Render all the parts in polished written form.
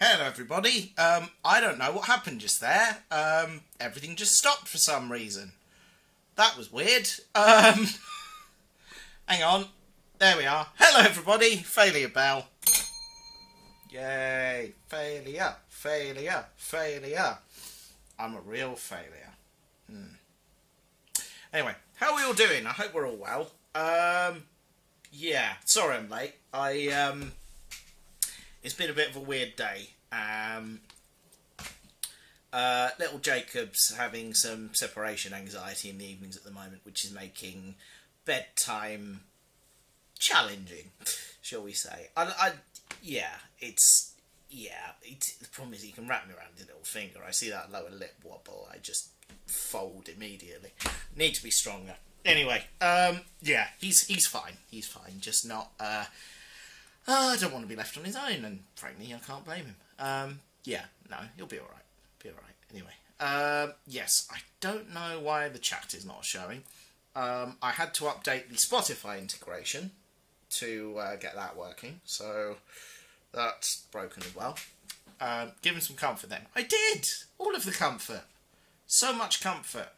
Hello everybody. I don't know what happened just there. Everything just stopped for some reason. That was weird. Hang on. There we are. Hello everybody. Failure bell. Yay. Failure. Failure. Failure. I'm a real failure. Anyway, how are we all doing? I hope we're all well. Yeah. Sorry I'm late. It's been a bit of a weird day. Little Jacob's having some separation anxiety in the evenings at the moment, which is making bedtime challenging, shall we say. The problem is he can wrap me around his little finger. I see that lower lip wobble, I just fold immediately. Need to be stronger. Anyway, he's fine. He's fine. Just not. I don't want to be left on his own, and frankly, I can't blame him. No, he'll be all right. Be all right. Anyway, yes, I don't know why the chat is not showing. I had to update the Spotify integration to get that working, so that's broken as well. Give him some comfort then. I did! All of the comfort. So much comfort.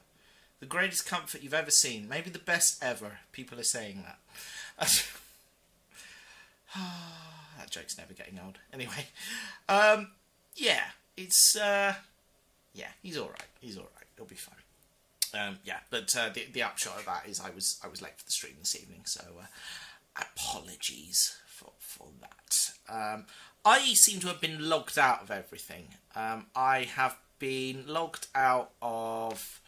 The greatest comfort you've ever seen. Maybe the best ever. People are saying that. That joke's never getting old. Anyway, he's alright. He's alright. He'll be fine. But the upshot of that is I was late for the stream this evening, so apologies for that. I seem to have been logged out of everything. I have been logged out of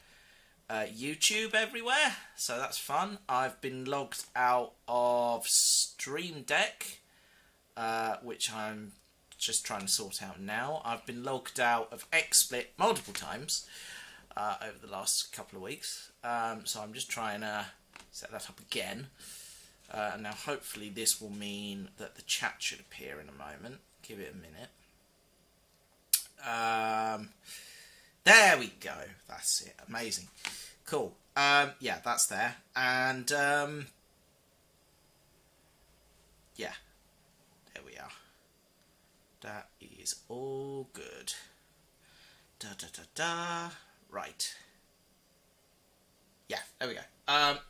YouTube everywhere, so that's fun. I've been logged out of Stream Deck, which I'm just trying to sort out now. I've been logged out of XSplit multiple times over the last couple of weeks, so I'm just trying to set that up again. And now hopefully this will mean that the chat should appear in a moment. Give it a minute. There we go. That's it. Amazing. Cool. That's there. And there we are. That is all good. Right. Yeah, there we go.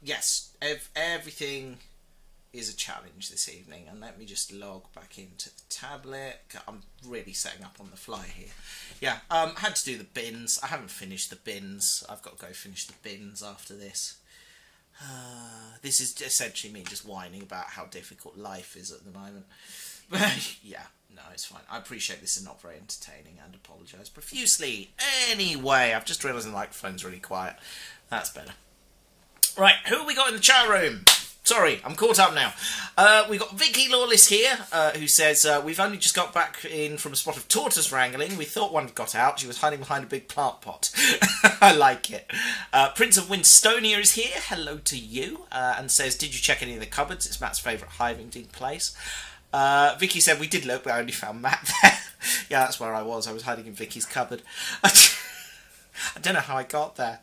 Yes, everything is a challenge this evening, and let me just log back into the tablet. I'm really setting up on the fly here. Had to do the bins. I haven't finished the bins. I've got to go finish the bins after this. This is essentially me just whining about how difficult life is at the moment. No, it's fine. I appreciate this is not very entertaining and apologise profusely. Anyway, I've just realised the microphone's really quiet. That's better. Right, who have we got in the chat room? Sorry, I'm caught up now. We've got Vicky Lawless here, who says, we've only just got back in from a spot of tortoise wrangling. We thought one had got out. She was hiding behind a big plant pot. I like it. Prince of Winstonia is here. Hello to you. And says, did you check any of the cupboards? It's Matt's favourite hiding place. Vicky said, we did look, but I only found Matt there. Yeah, that's where I was. I was hiding in Vicky's cupboard. I don't know how I got there.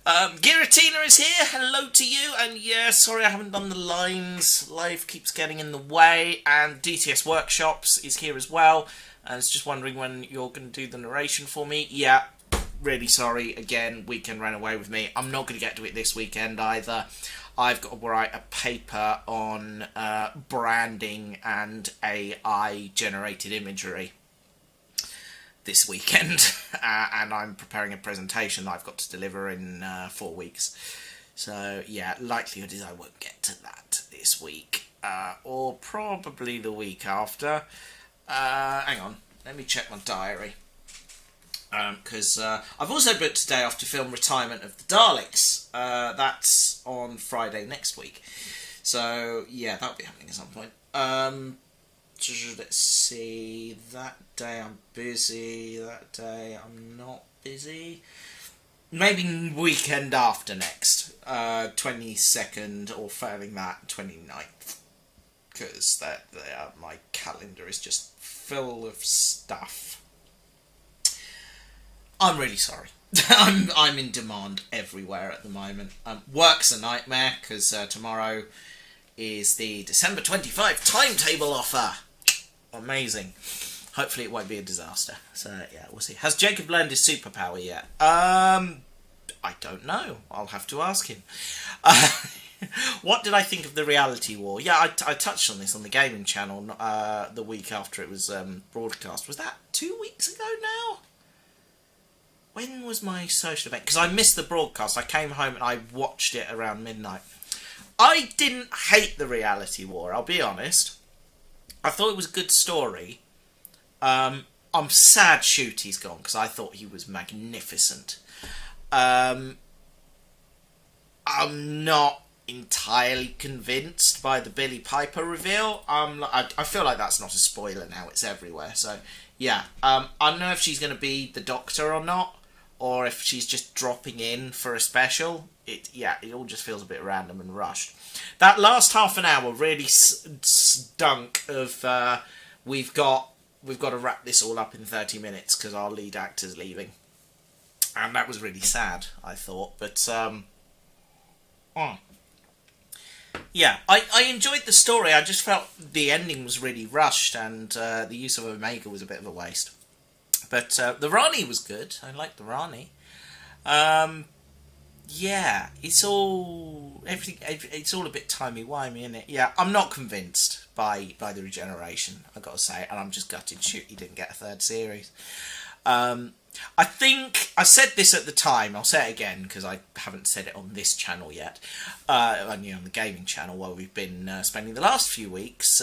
Giratina is here. Hello to you. And yeah, sorry I haven't done the lines. Life keeps getting in the way. And DTS Workshops is here as well. And it's just wondering when you're going to do the narration for me. Yeah, really sorry. Again, weekend ran away with me. I'm not going to get to it this weekend either. I've got to write a paper on branding and AI generated imagery this weekend, and I'm preparing a presentation that I've got to deliver in 4 weeks. So yeah, likelihood is I won't get to that this week, or probably the week after. Hang on, let me check my diary, because I've also booked today off to film Retirement of the Daleks. That's on Friday next week, so yeah, that'll be happening at some point. Let's see, that day I'm busy, that day I'm not busy. Maybe weekend after next, 22nd, or failing that, 29th. Because my calendar is just full of stuff. I'm really sorry. I'm in demand everywhere at the moment. Work's a nightmare, because tomorrow is the December 25 timetable offer. amazing. Hopefully it won't be a disaster. So yeah, we'll see. Has Jacob learned his superpower yet? I don't know. I'll have to ask him. What did I think of the reality war? Yeah, I touched on this on the gaming channel the week after it was broadcast. Was that 2 weeks ago now? When was my social event? Because I missed the broadcast. I came home and I watched it around midnight. I didn't hate the reality war, I'll be honest. I thought it was a good story. I'm sad Shooty's gone because I thought he was magnificent. I'm not entirely convinced by the Billy Piper reveal. I feel like that's not a spoiler now, it's everywhere. So yeah, I don't know if she's going to be the Doctor or not, or if she's just dropping in for a special. It all just feels a bit random and rushed. That last half an hour really stunk of we've got to wrap this all up in 30 minutes because our lead actor's leaving. And that was really sad, I thought. But, yeah, I enjoyed the story. I just felt the ending was really rushed and the use of Omega was a bit of a waste. But the Rani was good. I liked the Rani. Yeah, it's all a bit timey-wimey, isn't it? Yeah, I'm not convinced by the regeneration, I've got to say, and I'm just gutted. Shoot, he didn't get a third series. I think I said this at the time. I'll say it again because I haven't said it on this channel yet. Only on the gaming channel, where we've been spending the last few weeks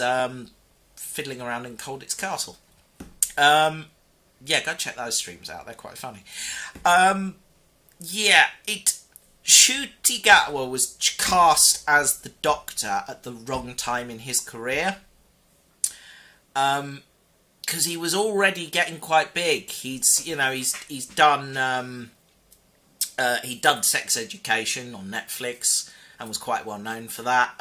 fiddling around in Colditz Castle. Yeah, go check those streams out. They're quite funny. Yeah, Ncuti Gatwa was cast as the Doctor at the wrong time in his career. Because he was already getting quite big. He's done Sex Education on Netflix and was quite well known for that.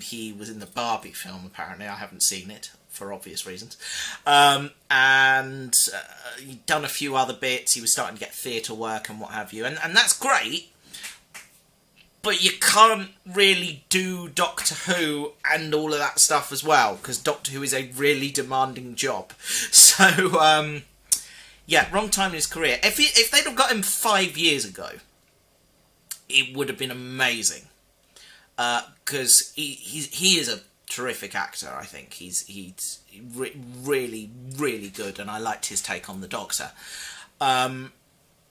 He was in the Barbie film, apparently. I haven't seen it for obvious reasons. And he'd done a few other bits. He was starting to get theatre work and what have you. And that's great. But you can't really do Doctor Who and all of that stuff as well, because Doctor Who is a really demanding job. So, yeah, wrong time in his career. If they'd have got him 5 years ago, it would have been amazing. Because he is a terrific actor, I think. He's really, really good, and I liked his take on the Doctor.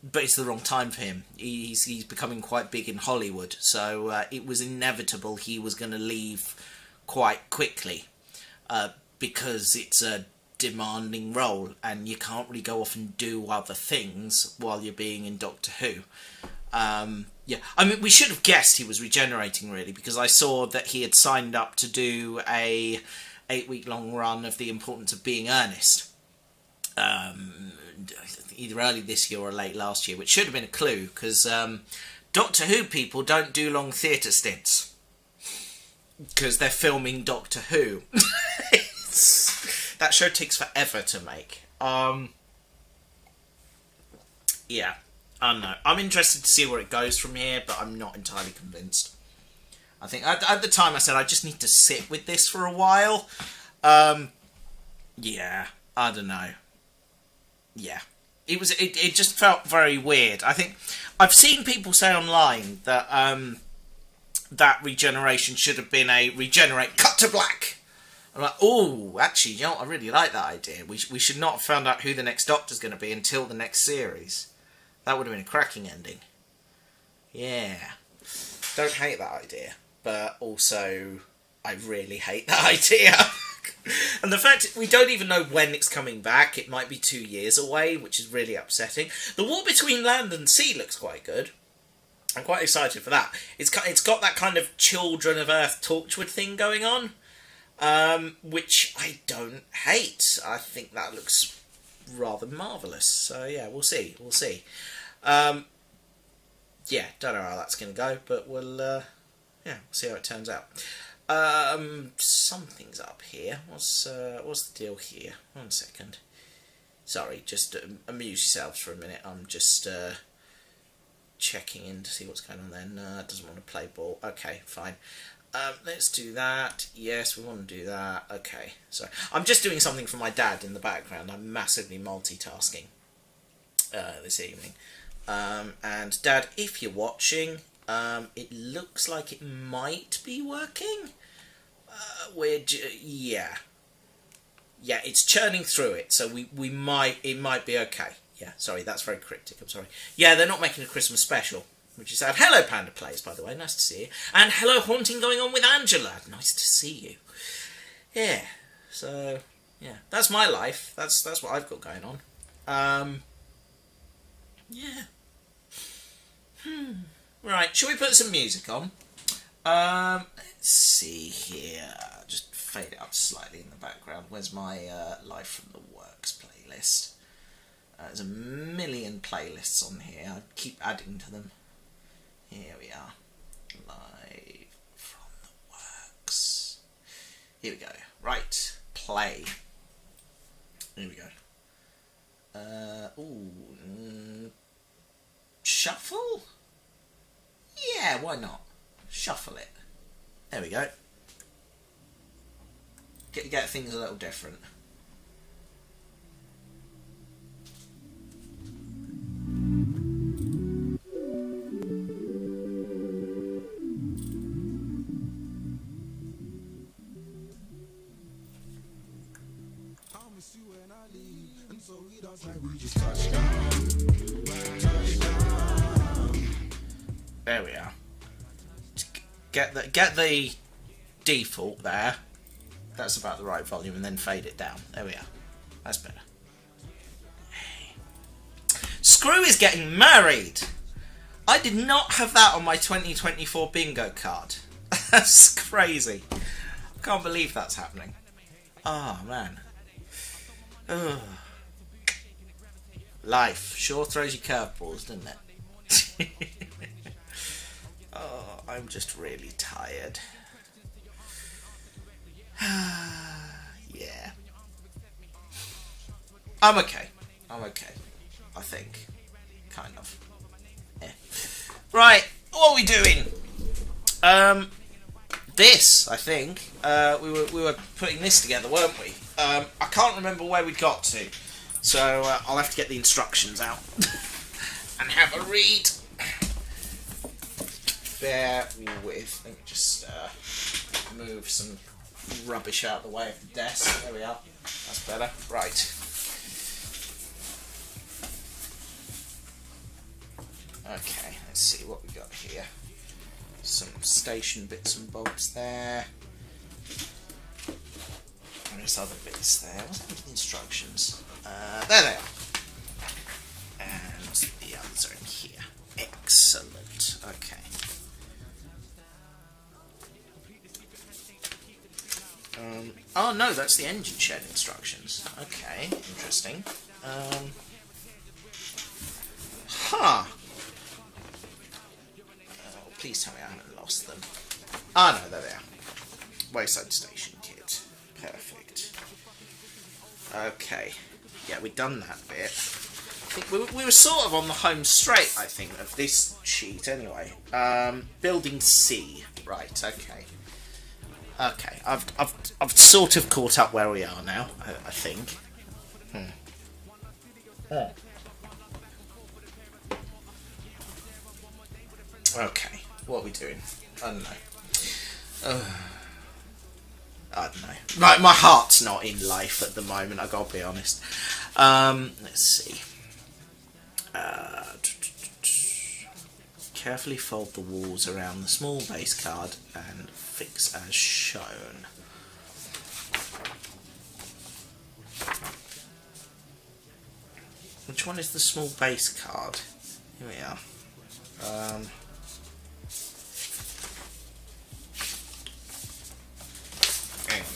But it's the wrong time for him. He's becoming quite big in Hollywood, so it was inevitable he was going to leave quite quickly because it's a demanding role and you can't really go off and do other things while you're being in Doctor Who. Yeah, I mean, we should have guessed he was regenerating, really, because I saw that he had signed up to do a 8-week-long run of The Importance of Being Earnest. Either early this year or late last year, which should have been a clue, because Doctor Who people don't do long theatre stints, because they're filming Doctor Who. That show takes forever to make. Yeah, I don't know. I'm interested to see where it goes from here, but I'm not entirely convinced. I think at the time I said I just need to sit with this for a while. Yeah, I don't know. Yeah. It just felt very weird. I think I've seen people say online that that regeneration should have been a regenerate cut to black. I'm like, oh, actually, you know what? I really like that idea. We should not have found out who the next Doctor's going to be until the next series. That would have been a cracking ending. Yeah. Don't hate that idea, but also I really hate that idea. And the fact we don't even know when it's coming back. It might be 2 years away, which is really upsetting. The war between land and sea looks quite good. I'm quite excited for that. It's got that kind of Children of Earth Torchwood thing going on, which I don't hate. I think that looks rather marvellous. So yeah, we'll see. Yeah, don't know how that's going to go, but we'll see how it turns out. Something's up here. What's the deal here? 1 second. Sorry, just amuse yourselves for a minute. I'm just checking in to see what's going on there. No, it doesn't want to play ball. Okay, fine. Let's do that. Yes, we want to do that. Okay, so I'm just doing something for my dad in the background. I'm massively multitasking this evening. And Dad, if you're watching, it looks like it might be working. Yeah, it's churning through it, so it might be okay. Yeah, sorry, that's very cryptic. I'm sorry. Yeah, they're not making a Christmas special, which is sad. Hello, Panda Plays, by the way. Nice to see you. And hello, Haunting going on with Angela. Nice to see you. Yeah. So, yeah, that's my life. That's what I've got going on. Yeah. Right. Shall we put some music on? Let's see here. Just fade it up slightly in the background. Where's my Live from the Works playlist? There's a million playlists on here. I keep adding to them. Here we are. Live from the Works. Here we go. Right. Play. Here we go. Shuffle? Yeah, why not? Shuffle it. There we go. Get things a little different. There we are. Get the default there. That's about the right volume, and then fade it down. There we are. That's better. Hey. Screw is getting married. I did not have that on my 2024 bingo card. That's crazy. I can't believe that's happening. Oh man. Ugh. Life sure throws you curveballs, doesn't it? Oh, I'm just really tired. Yeah. I'm okay. I think. Kind of. Yeah. Right, what are we doing? This, I think. We were putting this together, weren't we? I can't remember where we got to. So I'll have to get the instructions out and have a read. Bear with. Let me just move some rubbish out of the way of the desk. There we are. That's better. Right. Okay, let's see what we got here. Some station bits and bobs there. And there's other bits there. What's the instructions? There they are. And the others are in here. Excellent. Okay. Oh no, that's the engine shed instructions. Okay, interesting. Please tell me I haven't lost them. Ah no, there they are. Wayside Station Kit. Perfect. Okay. Yeah, we've done that bit. I think we were sort of on the home straight, I think, of this sheet anyway. Building C. Right, okay. Okay, I've sort of caught up where we are now, I think. Okay, what are we doing? I don't know. I don't know. My heart's not in life at the moment, I've got to be honest. Let's see. Carefully fold the walls around the small base card and fix as shown. Which one is the small base card? Here we are. Hang on.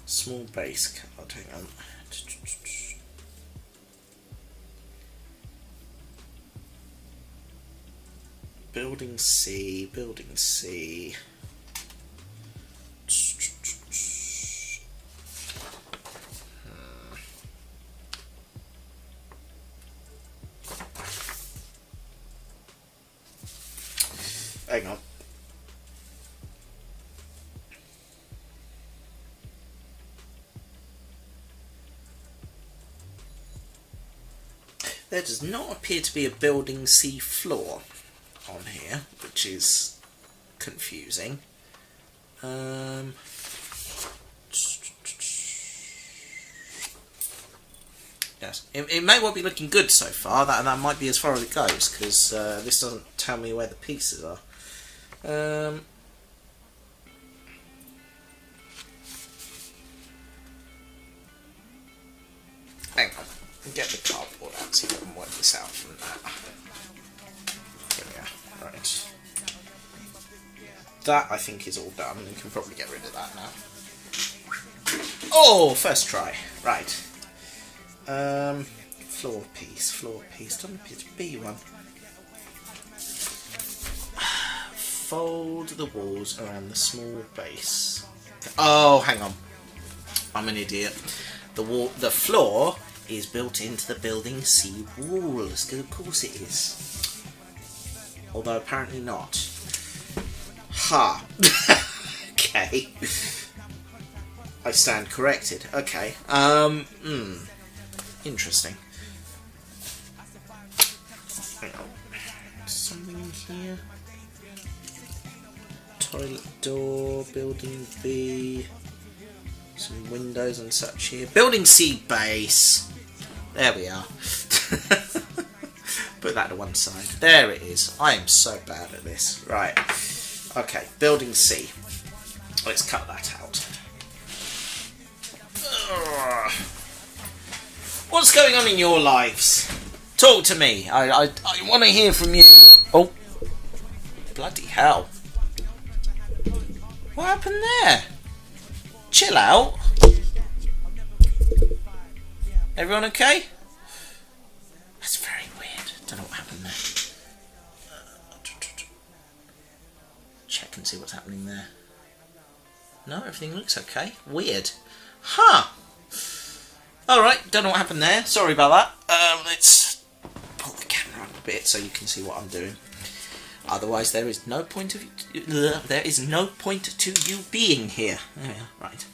Small base card, hang on. Building C, building C. hang on. There does not appear to be a building C floor on here, which is confusing. Yes, it may well be looking good so far. That might be as far as it goes, because this doesn't tell me where the pieces are. Hang on, get the cardboard out, see if I can work this out from that. Here we are. Right. That I think is all done. We can probably get rid of that now. Oh, first try. Right. Floor piece. Doesn't appear to be one. Fold the walls around the small base. Oh, hang on. I'm an idiot. The floor is built into the building C walls. Of course it is. Although apparently not. Ha. Okay. I stand corrected. Okay. Interesting. Hang on. Something in here. Toilet door, building B. Some windows and such here. Building C base. There we are. Put that to one side. There it is. I am so bad at this. Right. Okay. Building C. Let's cut that out. What's going on in your lives? Talk to me. I want to hear from you. Oh. Bloody hell. What happened there? Chill out. Everyone okay? That's very weird. Don't know what happened there. Check and see what's happening there. No, everything looks okay. Weird. Huh. Alright, don't know what happened there. Sorry about that. Let's pull the camera up a bit so you can see what I'm doing. Otherwise, there is no point of there is no point to you being here. There we are. Right.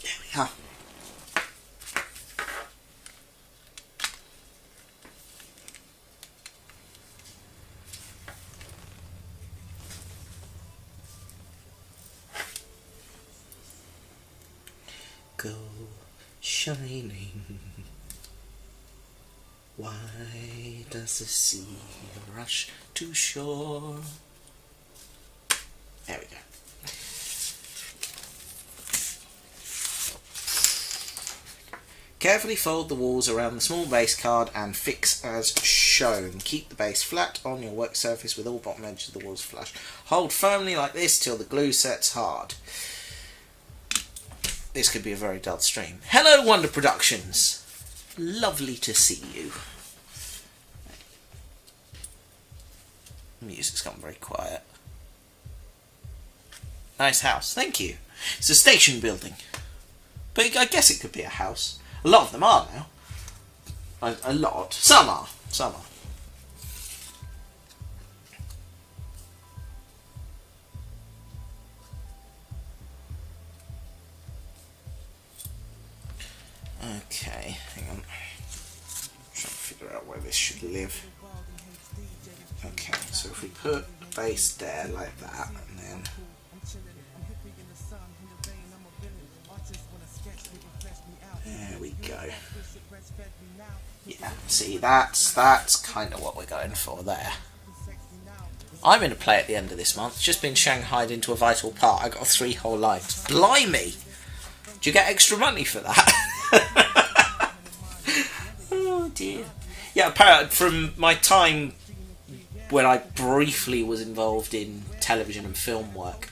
There we are. Go shining. Why does the sea rush to shore? There we go. Carefully fold the walls around the small base card and fix as shown. Keep the base flat on your work surface with all bottom edges of the walls flush. Hold firmly like this till the glue sets hard. This could be a very dull stream. Hello, Wonder Productions. Lovely to see you. The music's gone very quiet. Nice house. Thank you. It's a station building. But I guess it could be a house. A lot of them are now. A lot. Some are. Some are. Okay, hang on. I'm trying to figure out where this should live. Okay, so if we put the base there like that, and then there we go. Yeah, see, that's kind of what we're going for there. I'm in a play at the end of this month. Just been shanghaied into a vital part. I got 3 whole lines. Blimey! Do you get extra money for that? Oh dear. Yeah, apparently from my time when I briefly was involved in television and film work,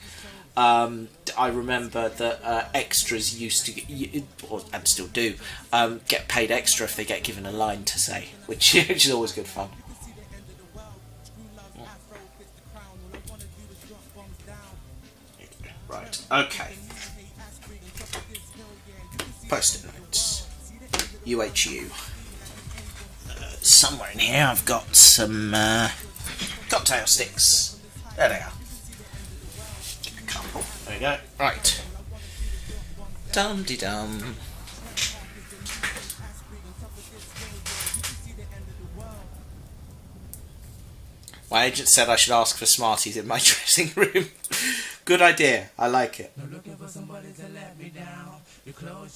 I remember that extras used to get, and still do, get paid extra if they get given a line to say, which is always good fun. Okay. Post-it notes. UHU. Somewhere in here I've got some cocktail sticks. There they are. A couple. There we go. Right. Dum-de-dum. My agent said I should ask for Smarties in my dressing room. Good idea. I like it.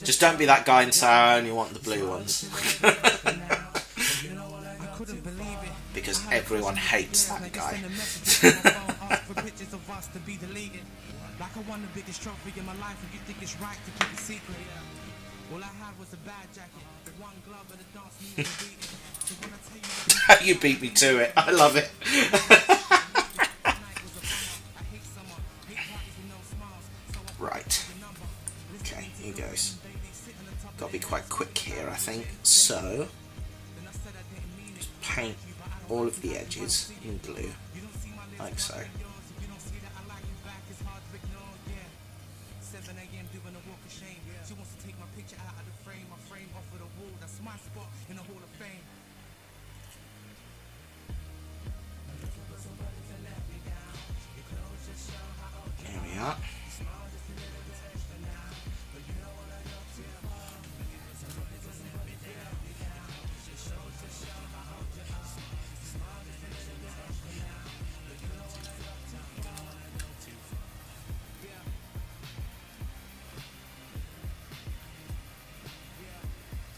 Just don't be that guy and say I only want the blue ones. Because everyone hates that guy. You beat me to it. I love it. Right. Okay, here goes. Got to be quite quick here, I think. So, just paint all of the edges in blue, like so. There we are.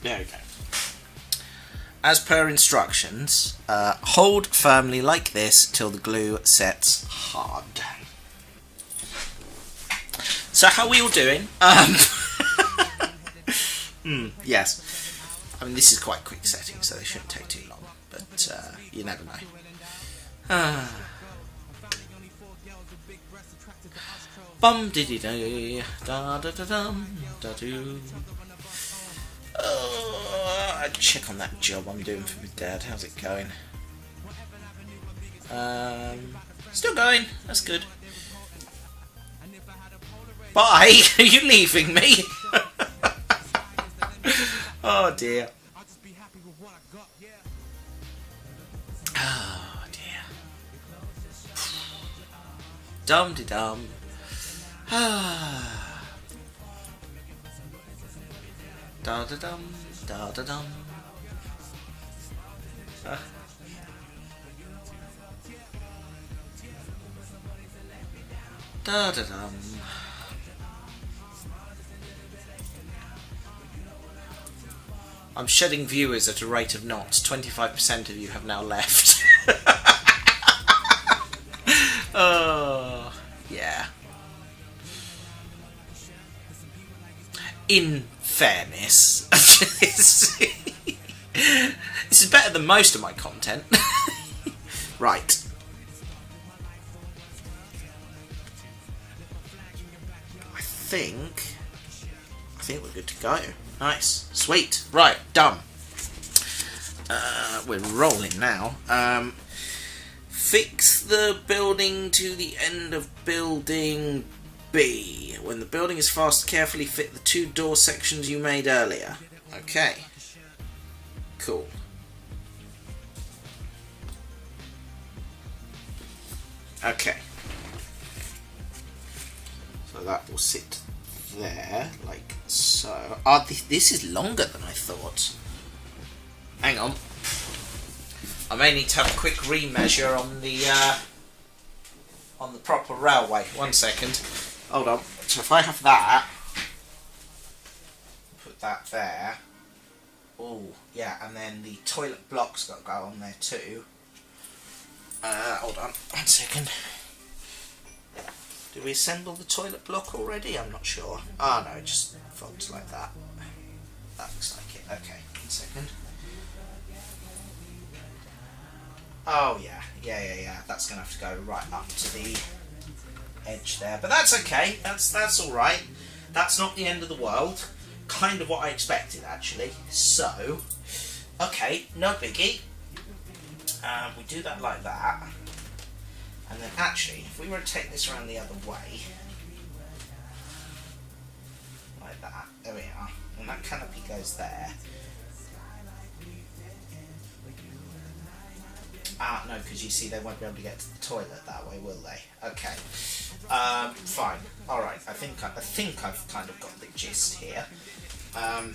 There we go. As per instructions, hold firmly like this till the glue sets hard. So how are we all doing? Yes. I mean, this is quite quick setting, so they shouldn't take too long. But you never know. Bum diddy day, da da da dum da do. I'd check on that job I'm doing for my dad. How's it going? Still going. That's good. Bye. Are you leaving me? Oh dear. Oh dear. Dum de dum. Da da dum, da da dum. Da da dum. I'm shedding viewers at a rate of knots. 25% of you have now left. Oh, yeah. In fairness, this is better than most of my content. Right. I think we're good to go. Nice, sweet. Right, done. We're rolling now. Fix the building to the end of building B. When the building is fast, carefully fit the 2 door sections you made earlier. Okay. Cool. Okay. So that will sit there, like so. This is longer than I thought. Hang on. I may need to have a quick remeasure on the proper railway. 1 second. Hold on. So if I have that, put that there. Oh, yeah, and then the toilet block's got to go on there too. Hold on. 1 second. Did we assemble the toilet block already? I'm not sure. Oh no, it just folds like that. That looks like it. Okay, 1 second. Oh yeah. That's going to have to go right up to the edge there. But that's okay. That's alright. That's not the end of the world. Kind of what I expected, actually. So, okay, no biggie. We do that like that. And then actually, if we were to take this around the other way, There we are. And that canopy goes there. Ah, no, because you see they won't be able to get to the toilet that way, will they? Okay. Fine. Alright, I think I've kind of got the gist here. You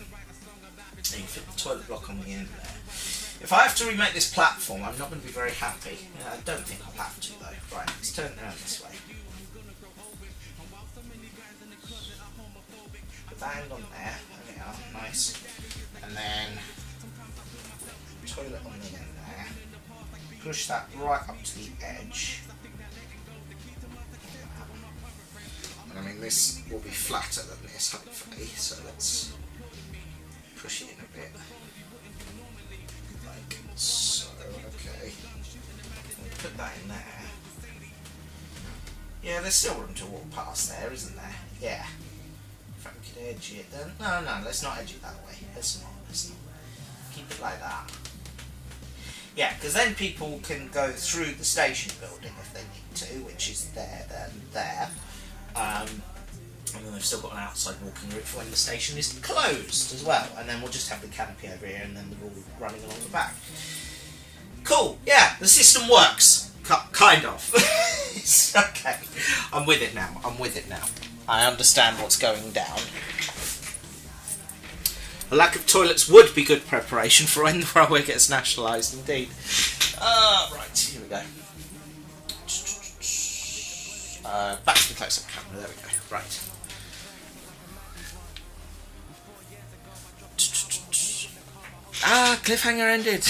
can fit the toilet block on the end there. If I have to remake this platform, I'm not going to be very happy. I don't think I'll have to, though. Right, let's turn it around this way. Put that end on there. There we are. Nice. And then toilet on the end there. Push that right up to the edge. And I mean, this will be flatter than this, hopefully, so let's push it in a bit. Like so, okay. We'll put that in there. Yeah, there's still room to walk past there, isn't there? Yeah. In fact, we could edge it then. No, let's not edge it that way. Let's not. Keep it like that. Yeah, because then people can go through the station building if they need to, which is there, there. And then they've still got an outside walking route for when the station is closed as well. And then we'll just have the canopy over here and then they're all running along the back. Cool, yeah, the system works. Kind of. Okay, I'm with it now. I understand what's going down. A lack of toilets would be good preparation for when the railway gets nationalised, indeed. Right, here we go. Back to the close-up camera, there we go. Right. Cliffhanger ended.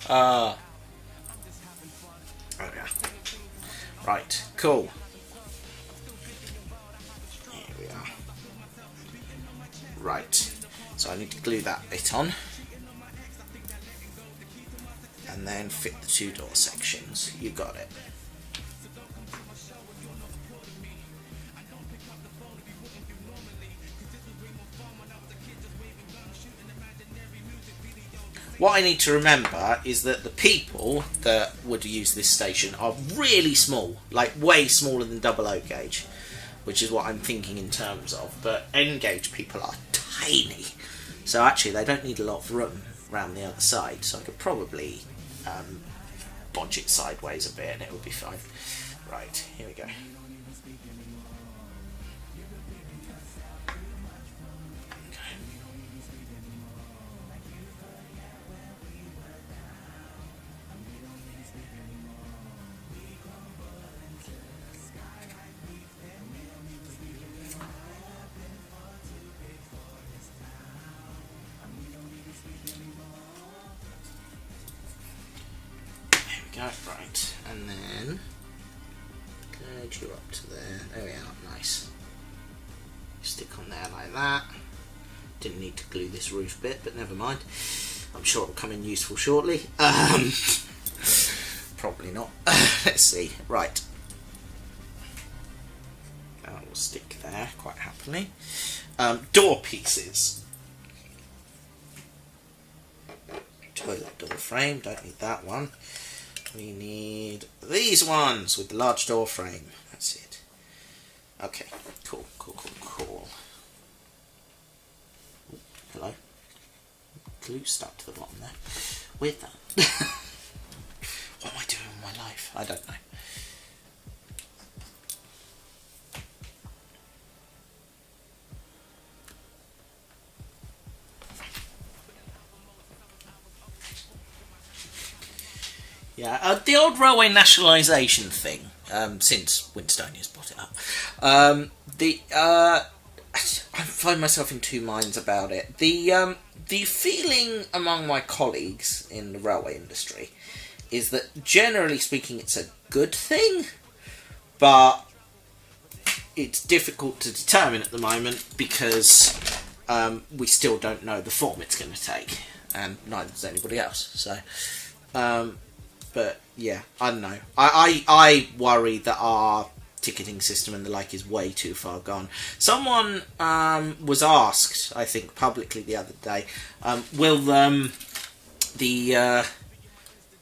Oh yeah. Right, cool. Here we are. Right, so I need to glue that bit on. And then fit the two door sections. You got it. What I need to remember is that the people that would use this station are really small, like way smaller than double O gauge, which is what I'm thinking in terms of. But N gauge people are tiny, so actually they don't need a lot of room around the other side. So I could probably bodge it sideways a bit and it would be fine. Right, here we go. Right, and then glide you up to there. There we are, nice. Stick on there like that. Didn't need to glue this roof bit, but never mind. I'm sure it'll come in useful shortly. Probably not. Let's see. Right. That will stick there quite happily. Door pieces. Toilet door frame, don't need that one. We need these ones with the large door frame. That's it. Okay, cool. Ooh, hello. Glue stuck to the bottom there. Weird that. What am I doing with my life? I don't know. Yeah, the old railway nationalisation thing, since Winstonia's brought it up, I find myself in two minds about it. The feeling among my colleagues in the railway industry is that, generally speaking, it's a good thing, but it's difficult to determine at the moment because we still don't know the form it's going to take, and neither does anybody else. So. But yeah, I don't know. I worry that our ticketing system and the like is way too far gone. Someone was asked, I think publicly the other day, will the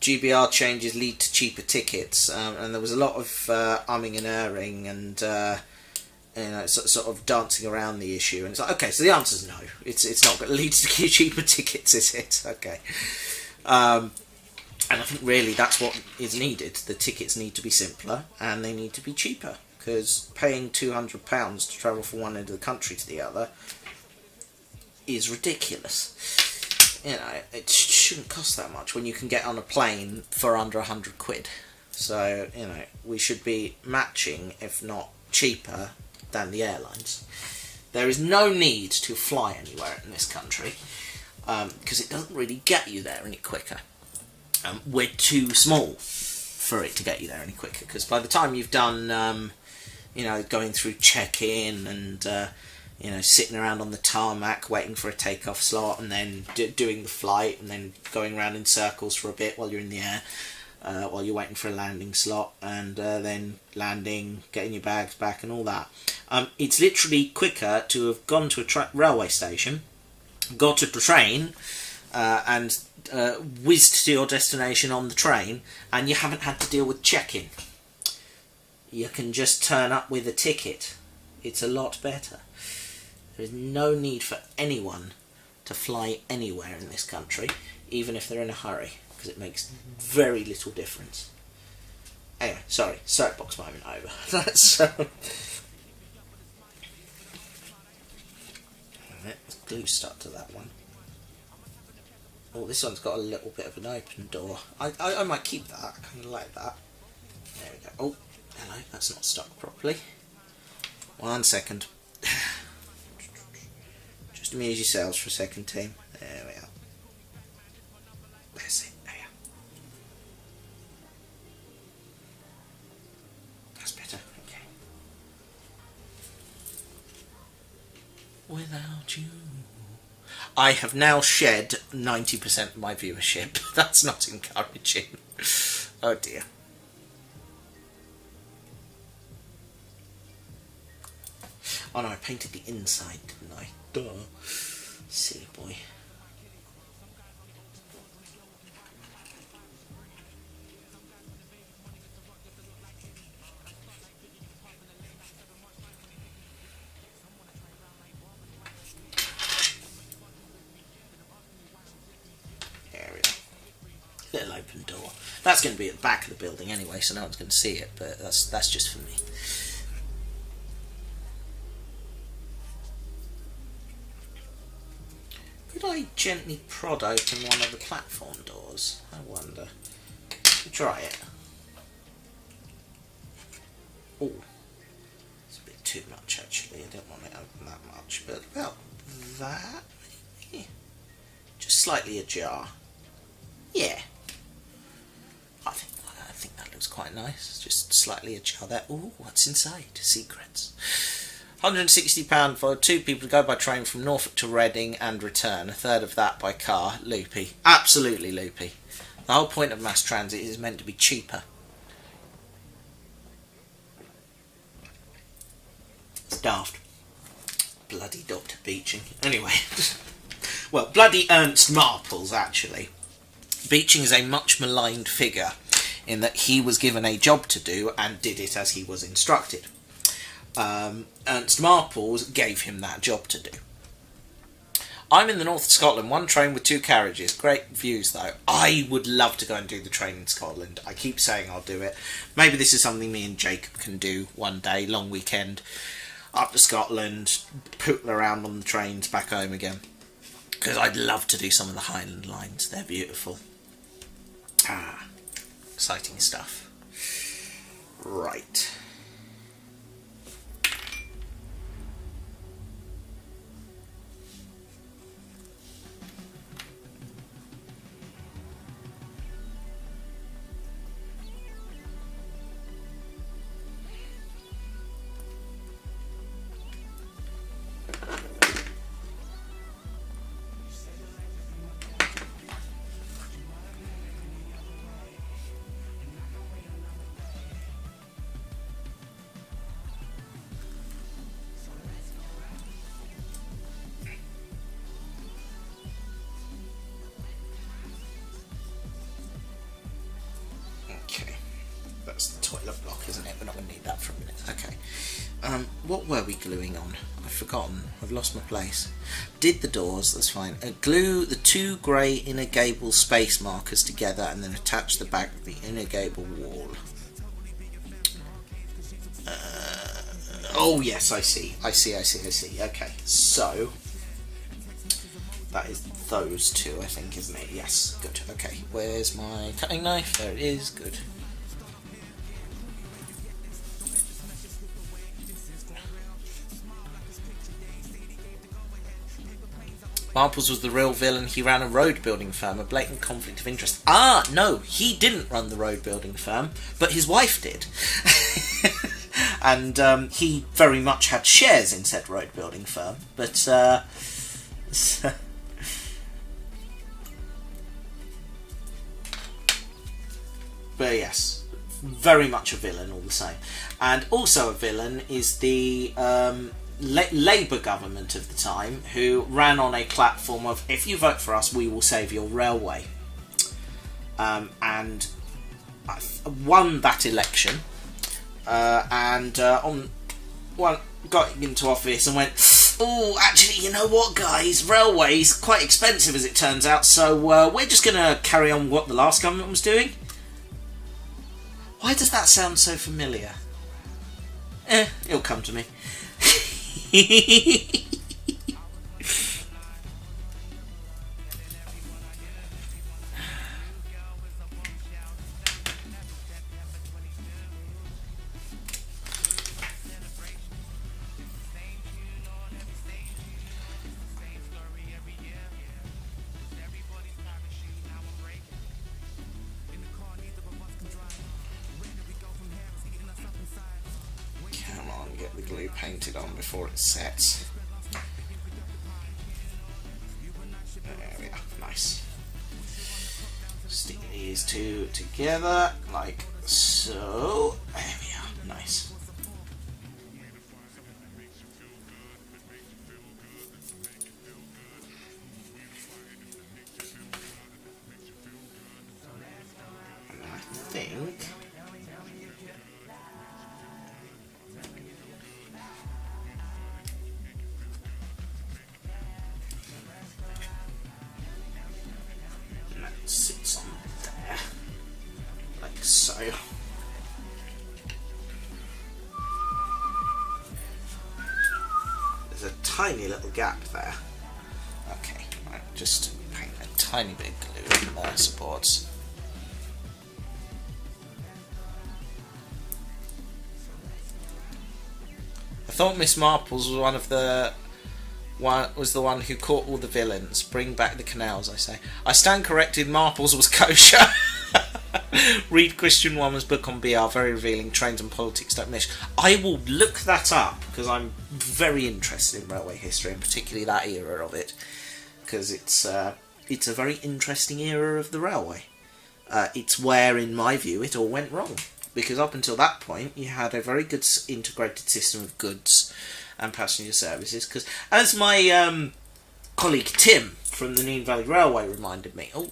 GBR changes lead to cheaper tickets? And there was a lot of umming and erring, and sort of dancing around the issue, and it's like, okay, so the answer's no. It's not going to lead to cheaper tickets, is it? Okay. And I think really that's what is needed. The tickets need to be simpler and they need to be cheaper, because paying £200 to travel from one end of the country to the other is ridiculous. It shouldn't cost that much when you can get on a plane for under £100. So, we should be matching, if not cheaper, than the airlines. There is no need to fly anywhere in this country, because it doesn't really get you there any quicker. We're too small for it to get you there any quicker, because by the time you've done, going through check-in and, sitting around on the tarmac waiting for a takeoff slot, and then doing the flight, and then going around in circles for a bit while you're in the air, while you're waiting for a landing slot, and then landing, getting your bags back and all that. It's literally quicker to have gone to a railway station, got to the train, and whizzed to your destination on the train, and you haven't had to deal with check-in. You can just turn up with a ticket. It's a lot better. There is no need for anyone to fly anywhere in this country, even if they're in a hurry, because it makes very little difference. Anyway, sorry, soapbox moment over. Let's glue stuck to that one. Oh, this one's got a little bit of an open door. I might keep that. I kind of like that. There we go. Oh, hello. That's not stuck properly. 1 second. Just amuse yourselves for a second, team. There we are. That's it. There we are. That's better. Okay. Without you. I have now shed 90% of my viewership. That's not encouraging. Oh dear. Oh no, I painted the inside, didn't I? Duh. Silly boy. Little open door. That's going to be at the back of the building anyway, so no one's going to see it, but that's just for me. Could I gently prod open one of the platform doors? I wonder. Try it. Oh, it's a bit too much actually. I don't want it open that much, but about that, maybe? Just slightly ajar. Yeah. I think that looks quite nice. Just slightly ajar there. Ooh, what's inside? Secrets. £160 for 2 people to go by train from Norfolk to Reading and return. A third of that by car. Loopy. Absolutely loopy. The whole point of mass transit is meant to be cheaper. It's daft. Bloody Dr. Beeching. Anyway. Well, bloody Ernst Marples, actually. Beeching is a much maligned figure in that he was given a job to do and did it as he was instructed. Ernst Marples gave him that job to do. I'm in the north of Scotland, 1 train with 2 carriages. Great views though. I would love to go and do the train in Scotland. I keep saying I'll do it. Maybe this is something me and Jacob can do one day, long weekend, up to Scotland, poodle around on the trains back home again. Because I'd love to do some of the Highland lines. They're beautiful. Ah, exciting stuff. Right. That's the toilet block, isn't it? We're not going to need that for a minute. Okay. What were we gluing on? I've forgotten. I've lost my place. Did the doors, that's fine. Glue the 2 grey inner gable space markers together and then attach the back of the inner gable wall. Oh yes, I see. Okay, so that is those 2, I think, isn't it? Yes, good. Okay, where's my cutting knife? There it is. Good. Marples was the real villain. He ran a road building firm, a blatant conflict of interest. Ah, no, he didn't run the road building firm, but his wife did. And he very much had shares in said road building firm, but but yes, very much a villain all the same. And also a villain is the Labour government of the time, who ran on a platform of, if you vote for us, we will save your railway. And won that election, and got into office and went, oh, actually, you know what, guys, railways quite expensive as it turns out, so we're just going to carry on what the last government was doing. Why does that sound so familiar? It'll come to me. Painted on before it sets. There we are, nice. Stick these 2 together like so. There we are, nice. And I think sits on there, like so. There's a tiny little gap there. Okay, right, just paint a tiny bit of glue on the supports. I thought Miss Marples was the one who caught all the villains. Bring back the canals, I say. I stand corrected, Marples was kosher. Read Christian Woman's book on BR, very revealing. Trains and politics don't mesh. I will look that up, because I'm very interested in railway history, and particularly that era of it, because it's a very interesting era of the railway. It's where, in my view, it all went wrong, because up until that point you had a very good integrated system of goods and passenger services, because as my colleague Tim from the Nene Valley Railway reminded me, oh,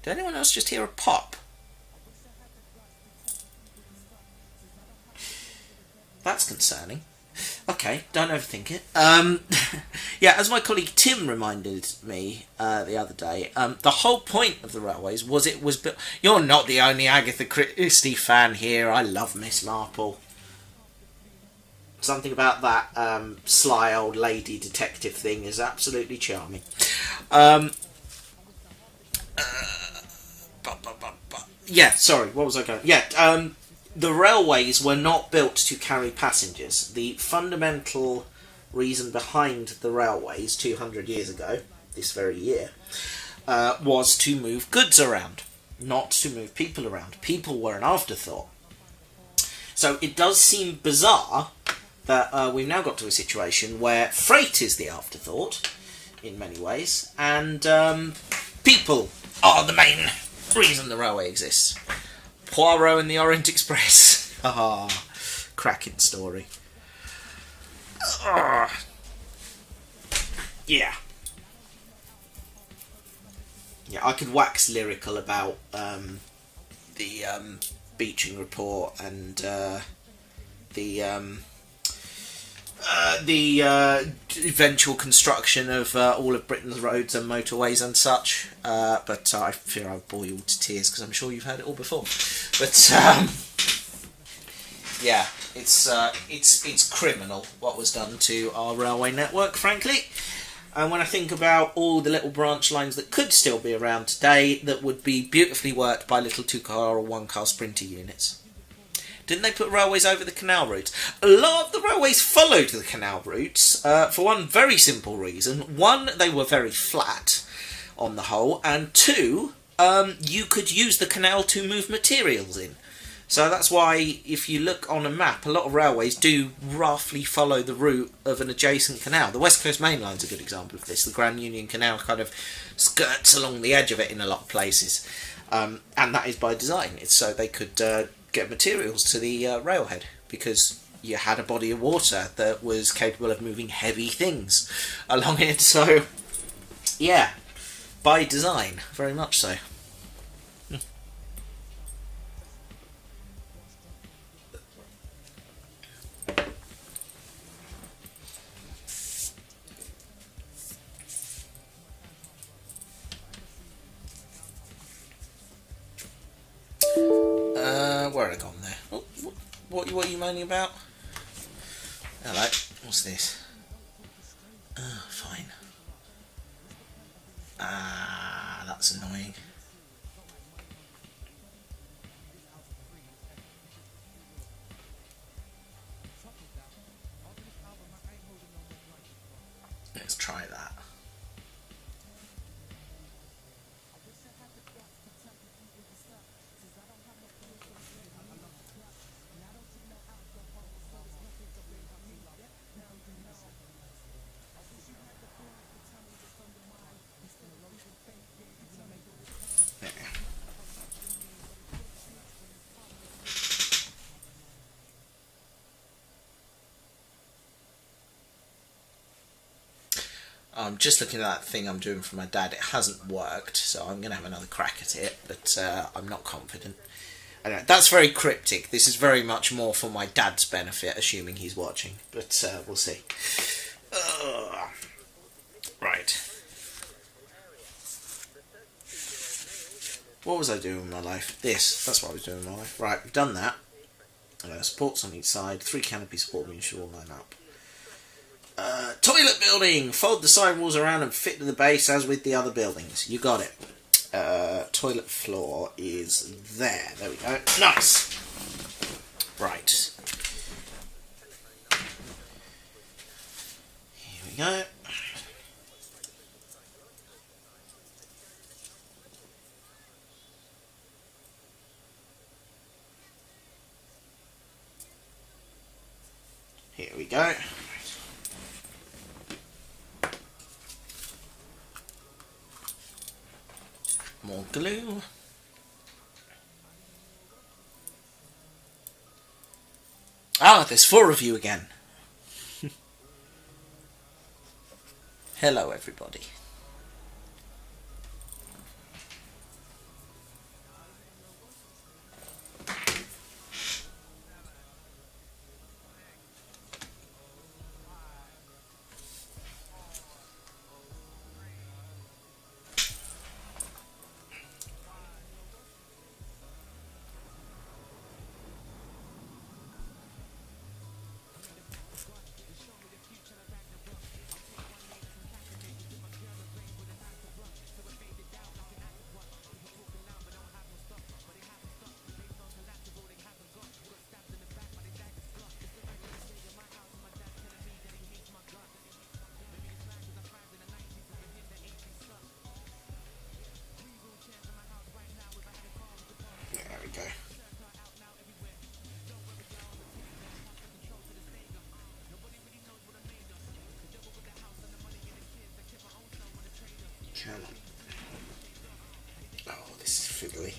did anyone else just hear a pop? That's concerning. Okay, don't overthink it. Yeah, as my colleague Tim reminded me the other day, the whole point of the railways was it was built. You're not the only Agatha Christie fan here. I love Miss Marple. Something about that sly old lady detective thing is absolutely charming. Yeah, sorry, what was I going? Yeah, the railways were not built to carry passengers. The fundamental reason behind the railways 200 years ago, this very year, was to move goods around, not to move people around. People were an afterthought. So it does seem bizarre that we've now got to a situation where freight is the afterthought, in many ways, and people are the main reason the railway exists. Poirot and the Orient Express. Ah, cracking story. Yeah. Yeah, I could wax lyrical about the Beeching Report and the eventual construction of all of Britain's roads and motorways and such. But I fear I'll bore you all to tears because I'm sure you've heard it all before. But yeah, it's criminal what was done to our railway network, frankly. And when I think about all the little branch lines that could still be around today that would be beautifully worked by little 2-car or 1-car sprinter units. Didn't they put railways over the canal routes? A lot of the railways followed the canal routes for one very simple reason. One, they were very flat on the whole, and two, you could use the canal to move materials in. So that's why, if you look on a map, a lot of railways do roughly follow the route of an adjacent canal. The West Coast Main Line's a good example of this. The Grand Union Canal kind of skirts along the edge of it in a lot of places. And that is by design. It's so they could get materials to the railhead, because you had a body of water that was capable of moving heavy things along it. So, yeah, by design, very much so. Where have I gone there? Oh, what are you moaning about? Hello, what's this? Oh, fine. Ah, that's annoying. Let's try that. I'm just looking at that thing I'm doing for my dad. It hasn't worked, so I'm going to have another crack at it, but I'm not confident. Anyway, that's very cryptic. This is very much more for my dad's benefit, assuming he's watching, but we'll see. Right. What was I doing with my life? That's what I was doing with my life. Right, we've done that. Supports on each side. 3 canopy support beams should all line up. Toilet building! Fold the side walls around and fit to the base as with the other buildings. You got it. Toilet floor is there. There we go. Nice! Right. Here we go. Here we go. More glue. Ah, there's 4 of you again. Hello, everybody. Come on. Oh, this is fiddly.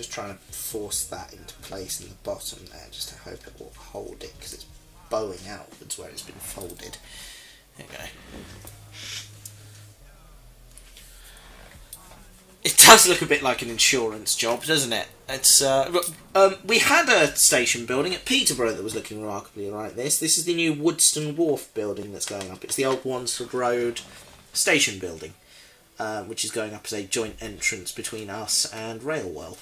just trying to force that into place in the bottom there, just to hope it will hold it, because it's bowing outwards where it's been folded. There you go. It does look a bit like an insurance job, doesn't it? It's we had a station building at Peterborough that was looking remarkably like this. This is the new Woodston Wharf building that's going up. It's the old Wansford Road station building, which is going up as a joint entrance between us and Railworld.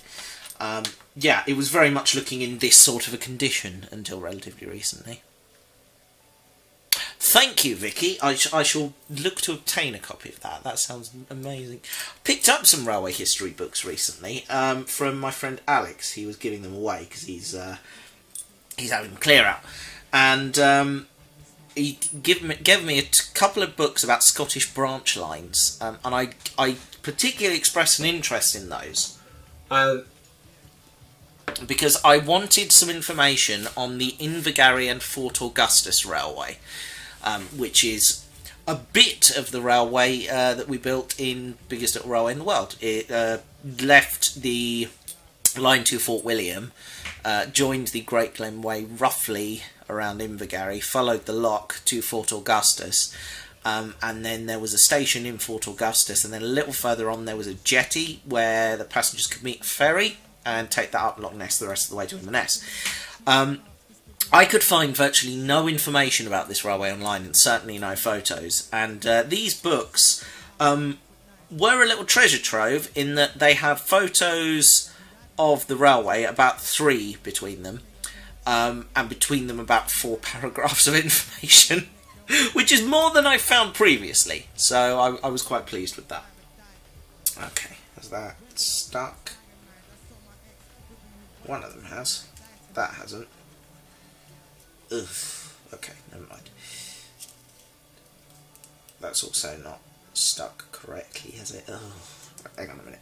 Yeah, it was very much looking in this sort of a condition until relatively recently. Thank you, Vicky. I shall look to obtain a copy of that. That sounds amazing. Picked up some railway history books recently from my friend Alex. He was giving them away because he's having them clear out, and he gave me a couple of books about Scottish branch lines, and I particularly expressed an interest in those because I wanted some information on the Invergarry and Fort Augustus Railway. Which is a bit of the railway that we built in biggest little railway in the world. It left the line to Fort William, joined the Great Glen Way roughly around Invergarry, followed the lock to Fort Augustus, and then there was a station in Fort Augustus, and then a little further on there was a jetty where the passengers could meet a ferry and take that up Loch Ness the rest of the way to Inverness. I could find virtually no information about this railway online, and certainly no photos. And these books were a little treasure trove in that they have photos of the railway, about 3 between them, and between them about 4 paragraphs of information, which is more than I found previously. So I was quite pleased with that. Okay, has that stuck? One of them has. That hasn't. Ugh. Okay, never mind. That's also not stuck correctly, has it? Oh, hang on a minute.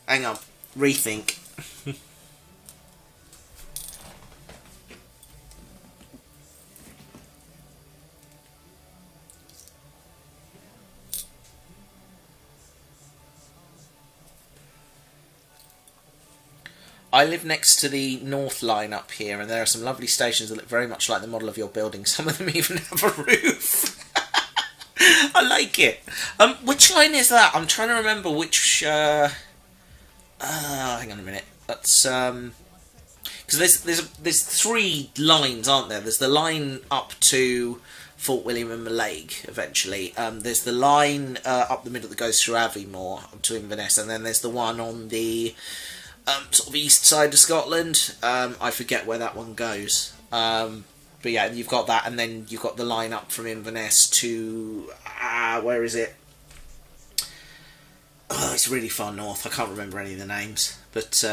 Hang on. Rethink. I live next to the North Line up here, and there are some lovely stations that look very much like the model of your building. Some of them even have a roof. I like it. Which line is that? I'm trying to remember which... hang on a minute. That's... Because there's 3 lines, aren't there? There's the line up to Fort William and Mallaig, eventually. There's the line up the middle that goes through Aviemore up to Inverness, and then there's the one on the... sort of east side of Scotland. I forget where that one goes. But yeah, you've got that, and then you've got the line up from Inverness to... where is it? Oh, it's really far north. I can't remember any of the names. But,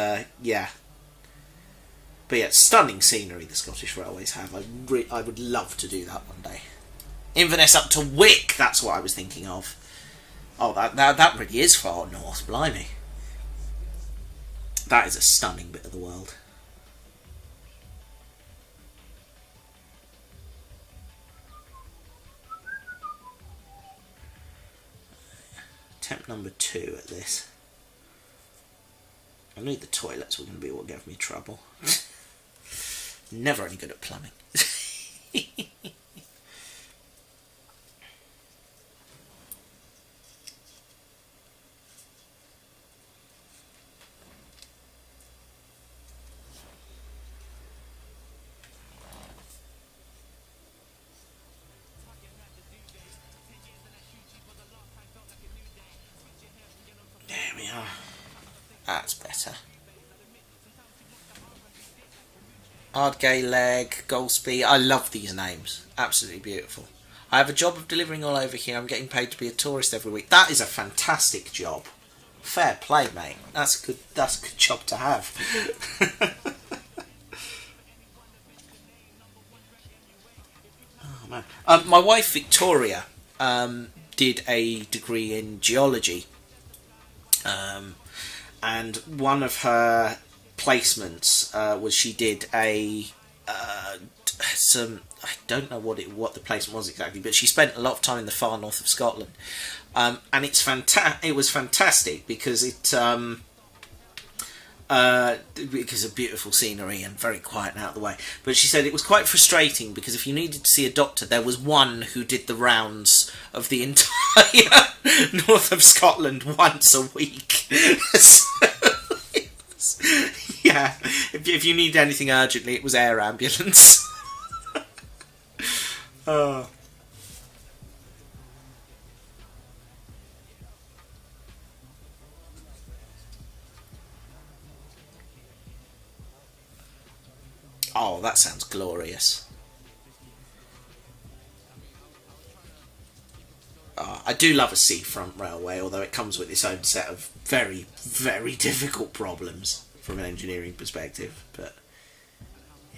yeah. But yeah, stunning scenery the Scottish Railways have. I would love to do that one day. Inverness up to Wick, that's what I was thinking of. Oh, that really is far north, blimey. That is a stunning bit of the world. Attempt number 2 at this. I need the toilets were going to be what gave me trouble. Never any good at plumbing. That's better. Ardgay Leg, Golspie. I love these names. Absolutely beautiful. I have a job of delivering all over here. I'm getting paid to be a tourist every week. That is a fantastic job. Fair play, mate. That's a good job to have. Oh man. My wife Victoria did a degree in geology. And one of her placements was she did I don't know what the placement was exactly, but she spent a lot of time in the far north of Scotland, and it was fantastic because it because of beautiful scenery and very quiet and out of the way. But she said it was quite frustrating because if you needed to see a doctor, there was one who did the rounds of the entire north of Scotland once a week. So, yeah, if you need anything urgently, it was air ambulance. Oh. Oh, that sounds glorious. I do love a seafront railway, although it comes with its own set of very, very difficult problems from an engineering perspective. But,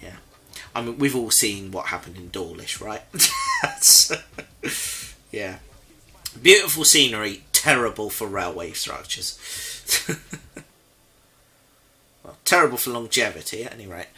yeah. I mean, we've all seen what happened in Dawlish, right? Yeah. Beautiful scenery, terrible for railway structures. Well, terrible for longevity, at any rate.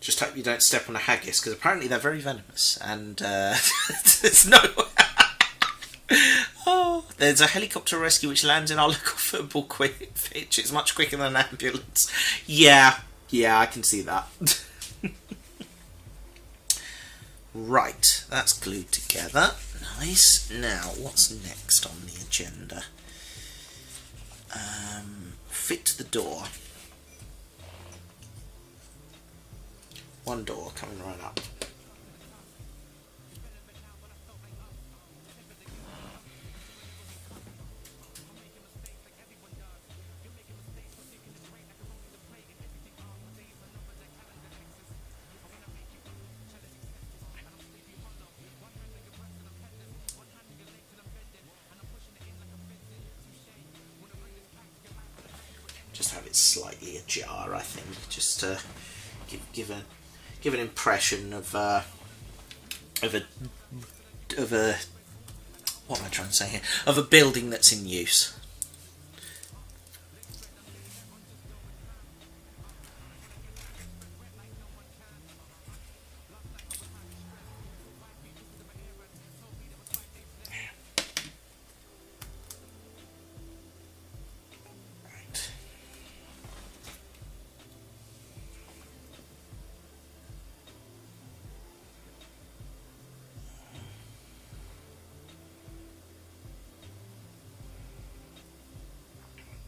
Just hope you don't step on a haggis, because apparently they're very venomous, and there's no... Oh, there's a helicopter rescue which lands in our local football pitch. It's much quicker than an ambulance. Yeah, I can see that. Right, that's glued together. Nice. Now, what's next on the agenda? Fit the door. One door coming right up. Just have it slightly ajar, I think, just to give an impression of a what am I trying to say here? Of a building that's in use.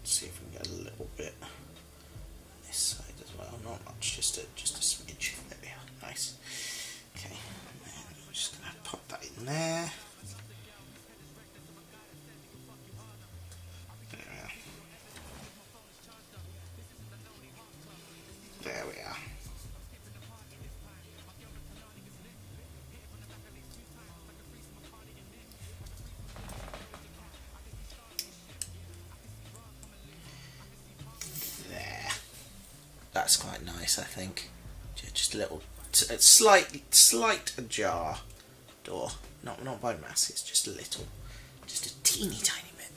See if we can get a little bit on this side as well. Not much, just a smidge. There we are. Nice. Okay, and then I'm just going to pop that in there. There we are. There we are. That's quite nice, I think. Just a little, slight ajar door. Not by mass. It's just a little, just a teeny tiny bit.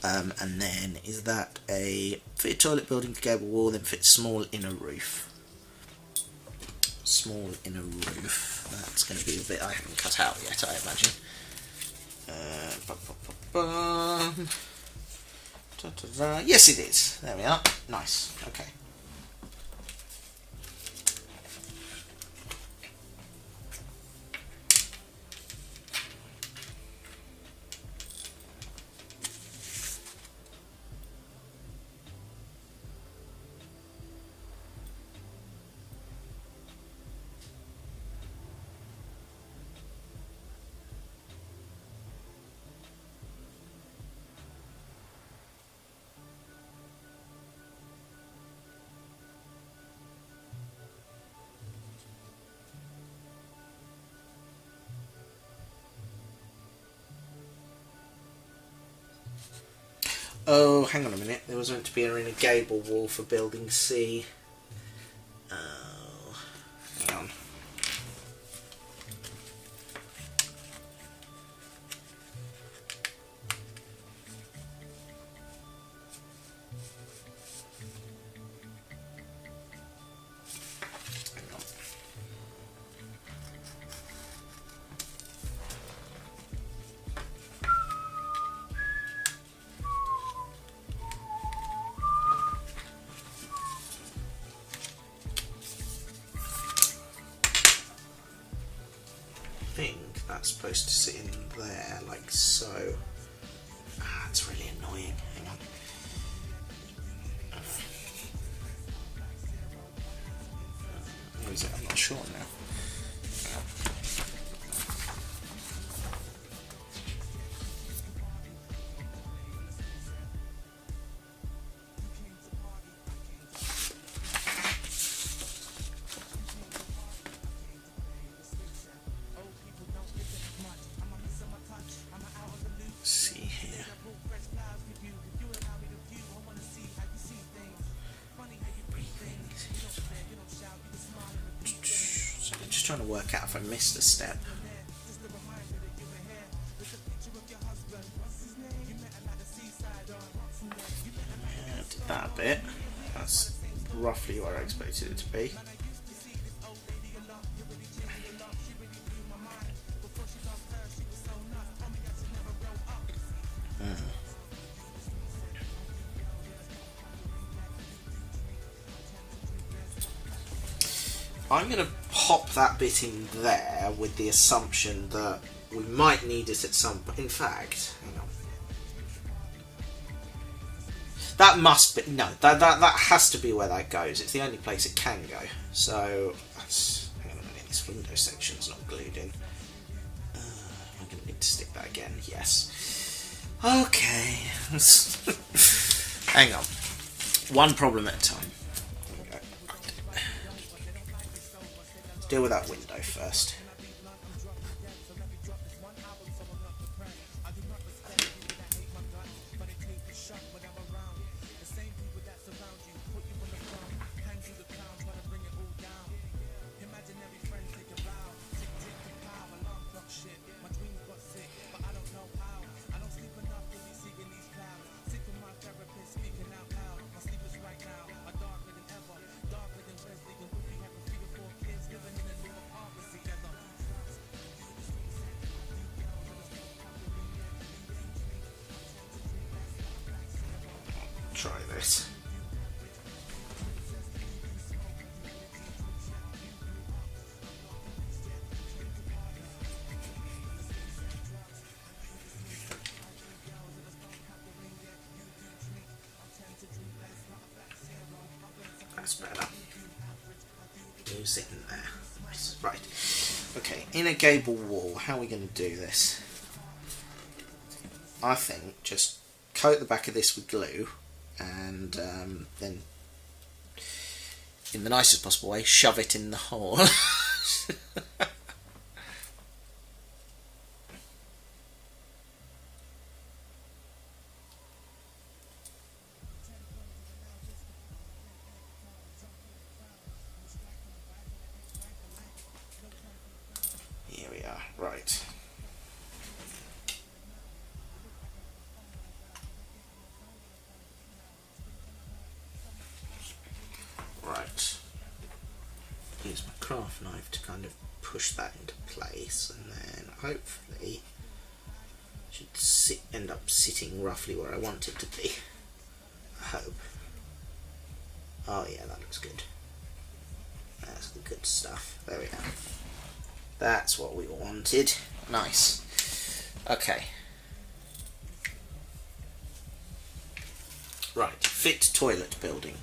And then is that a fit toilet building gable wall? Then fit small inner roof. Small inner roof. That's going to be the bit I haven't cut out yet, I imagine. Yes, it is. There we are. Nice. Okay. Oh, hang on a minute. There was meant to be a inner gable wall for building C. Oh, hang on. that's supposed to sit in there, like so. Ah, it's really annoying. Hang on. Where is it? I'm not sure now. See here. So I'm just trying to work out if I missed a step. Yeah, did that bit. That's roughly where I expected it to be. I'm going to pop that bit in there with the assumption that we might need it at some point. In fact, hang on. That must be... No, that has to be where that goes. It's the only place it can go. So, that's... Hang on a minute, this window section's not glued in. I'm going to need to stick that again. Yes. Okay. Hang on. One problem at a time. Deal with that window first. Try this. That's better. Use it in there. Nice. Right. Okay, in a gable wall, how are we going to do this? I think just coat the back of this with glue. And then, in the nicest possible way, shove it in the hole. Here we are, right. Right, use my craft knife to kind of push that into place, and then hopefully it should end up sitting roughly where I want it to be. I hope. Oh yeah, that looks good. That's the good stuff. There we go. That's what we wanted. Nice. Okay. Right, fit toilet building.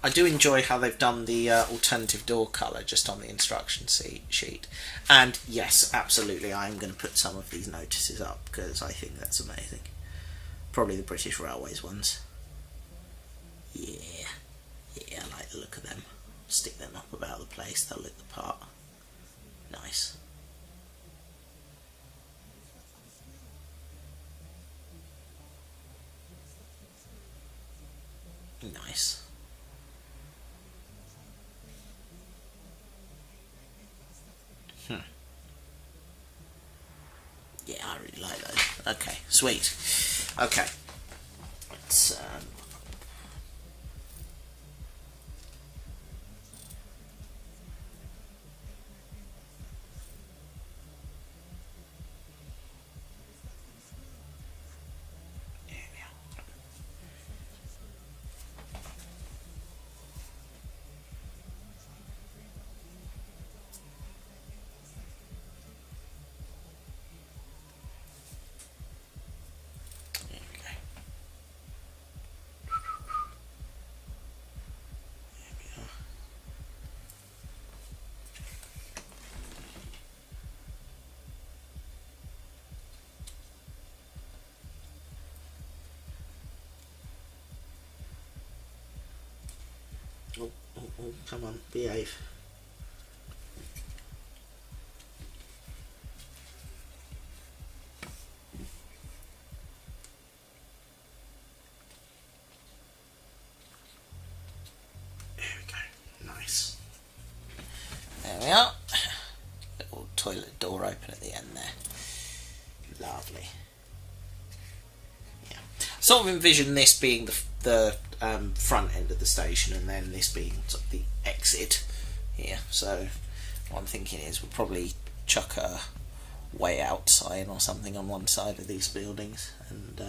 I do enjoy how they've done the alternative door colour just on the instruction sheet. And yes, absolutely, I am going to put some of these notices up because I think that's amazing. Probably the British Railways ones. Yeah, I like the look of them. Stick them up about the place, they'll look the part. Nice. Nice. really like those. Okay, sweet. Okay. Let's oh, come on, behave. There we go. Nice. There we are. Little toilet door open at the end there. Lovely. Yeah. Sort of envision this being the front end of the station, and then this being sort of the exit here. So what I'm thinking is we'll probably chuck a way out sign or something on one side of these buildings, and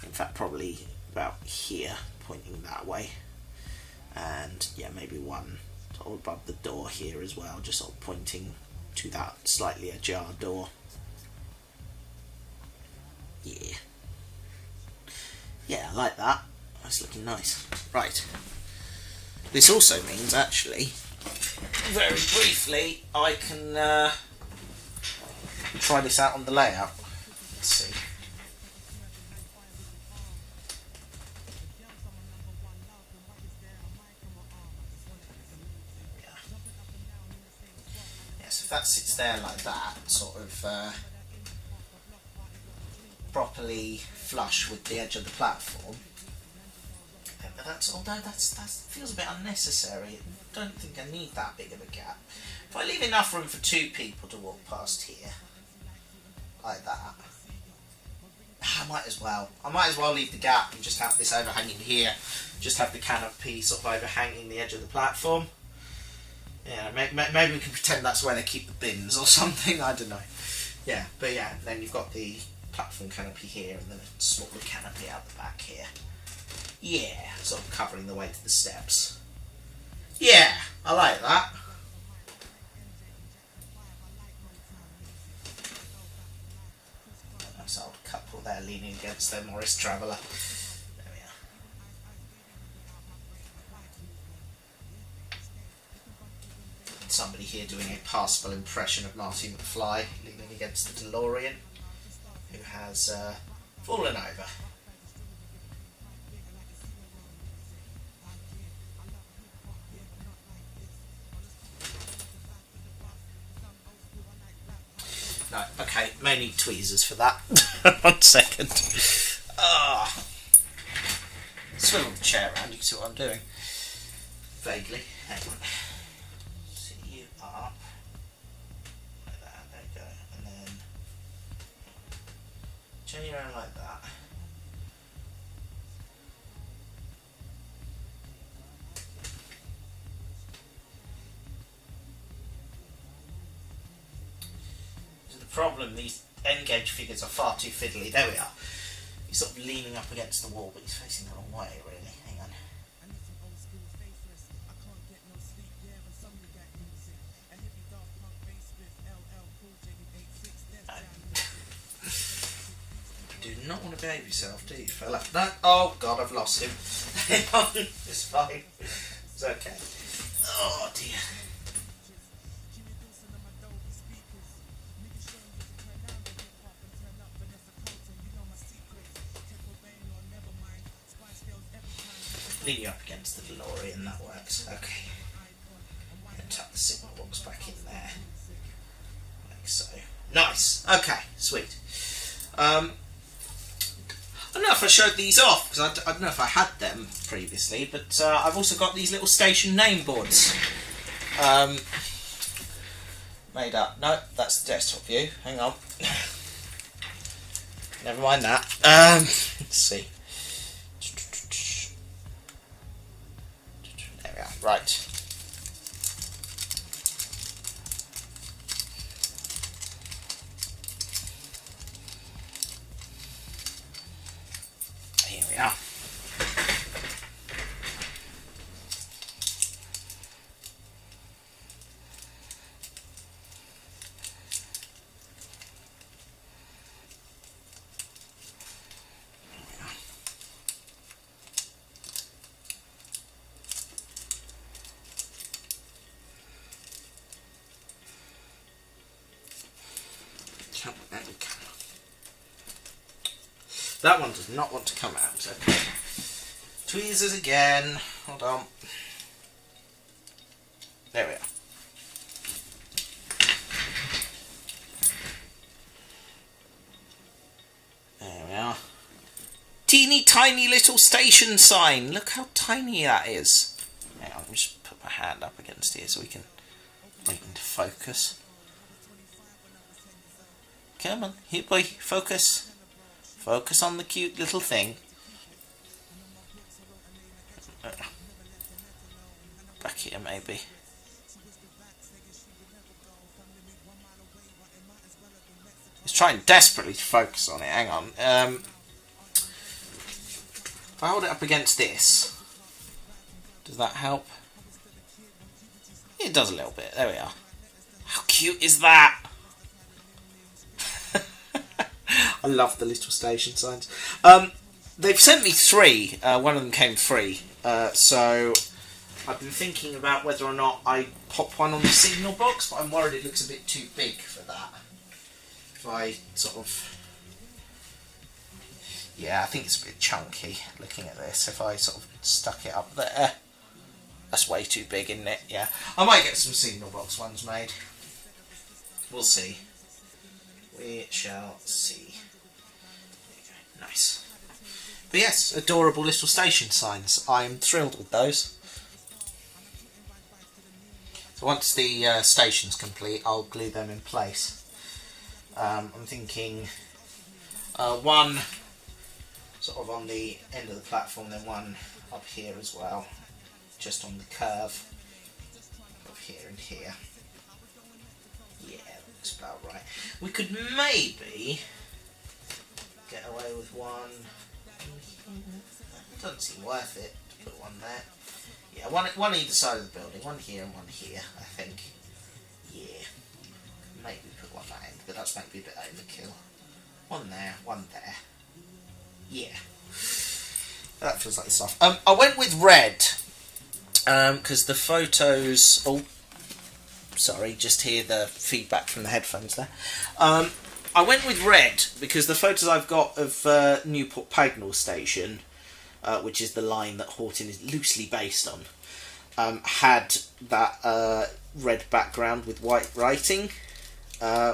in fact probably about here, pointing that way, and yeah, maybe one sort of above the door here as well, just sort of pointing to that slightly ajar door. Yeah, I like that. That's looking nice. Right. This also means, actually, very briefly, I can try this out on the layout. Let's see. Yeah, so if that sits there like that, sort of properly flush with the edge of the platform. But although that feels a bit unnecessary. I don't think I need that big of a gap. If I leave enough room for two people to walk past here, like that, I might as well leave the gap and just have this overhanging here. Just have the canopy sort of overhanging the edge of the platform. Yeah, maybe we can pretend that's where they keep the bins or something. I don't know. Yeah, but yeah, then you've got the platform canopy here and then a smaller canopy out the back here. Yeah, sort of covering the way to the steps. Yeah, I like that. Nice old couple there leaning against their Morris Traveller. There we are. And somebody here doing a passable impression of Marty McFly leaning against the DeLorean, who has fallen over. No, okay, may need tweezers for that. 1 second. Ah, swivel the chair around, you can see what I'm doing. Vaguely. Hang on. Sit you up. Like that, there you go. And then turn you around like that. Problem, these N-gauge figures are far too fiddly. There we are. He's sort of leaning up against the wall, but he's facing the wrong way, really. Hang on. Do not want to behave yourself, do you, fella? No. Oh, God, I've lost him. Hang on. It's fine. It's okay. Oh, dear. Lean you up against the DeLorean, that works. Okay. And tuck the signal box back in there. Like so. Nice! Okay, sweet. I don't know if I showed these off, because I don't know if I had them previously, but I've also got these little station name boards. Made up. No, that's the desktop view. Hang on. never mind that. Let's see. There we are. Right. Here we are. That one does not want to come out. Okay. Tweezers again. Hold on. There we are. There we are. Teeny tiny little station sign. Look how tiny that is. Hang on, let me just put my hand up against here so we can bring it into focus. Come on, here boy, focus. Focus on the cute little thing. Back here maybe. He's trying desperately to focus on it. Hang on. If I hold it up against this, does that help? It does a little bit. There we are. How cute is that? I love the little station signs. They've sent me 3. One of them came free. So I've been thinking about whether or not I pop one on the signal box, but I'm worried it looks a bit too big for that. If I sort of... Yeah, I think it's a bit chunky looking at this. If I sort of stuck it up there, that's way too big, isn't it? Yeah, I might get some signal box ones made. We'll see. We shall see. Nice. But yes, adorable little station signs. I'm thrilled with those. So once the station's complete, I'll glue them in place. I'm thinking one sort of on the end of the platform, then one up here as well, just on the curve of here and here. Yeah, that looks about right. We could maybe get away with one. It doesn't seem worth it to put one there. Yeah, one either side of the building, one here and one here, I think. Yeah, maybe put one that end, but that's maybe a bit overkill. One there, one there. Yeah, that feels like the stuff. I went with red because the photos. Oh, sorry, just hear the feedback from the headphones there. I went with red because the photos I've got of Newport Pagnell Station, which is the line that Horton is loosely based on, had that red background with white writing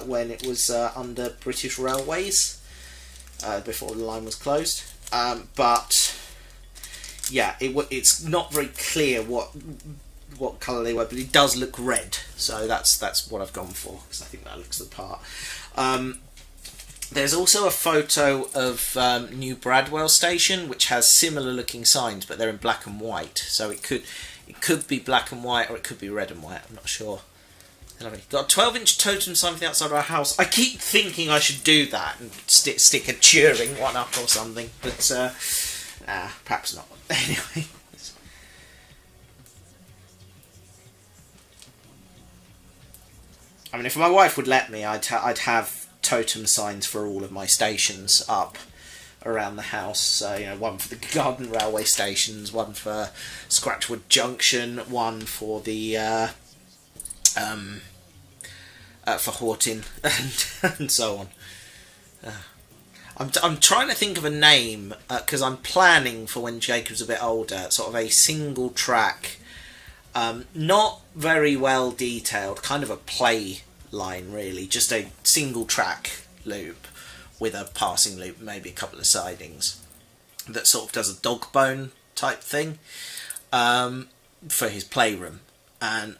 when it was under British Railways before the line was closed. But yeah, it's not very clear what colour they were, but it does look red, so that's what I've gone for because I think that looks the part. There's also a photo of New Bradwell Station, which has similar looking signs, but they're in black and white. So it could be black and white, or it could be red and white. I'm not sure. Got a 12-inch totem sign for the outside of our house. I keep thinking I should do that and stick a Turing one up or something, but perhaps not. Anyway. I mean, if my wife would let me, I'd have totem signs for all of my stations up around the house. So, you know, one for the Garden Railway stations, one for Scratchwood Junction, one for the for Horton, and so on. I'm trying to think of a name because I'm planning for when Jacob's a bit older, sort of a single track. Not very well detailed, kind of a play line really, just a single track loop with a passing loop, maybe a couple of sidings, that sort of does a dog bone type thing for his playroom. And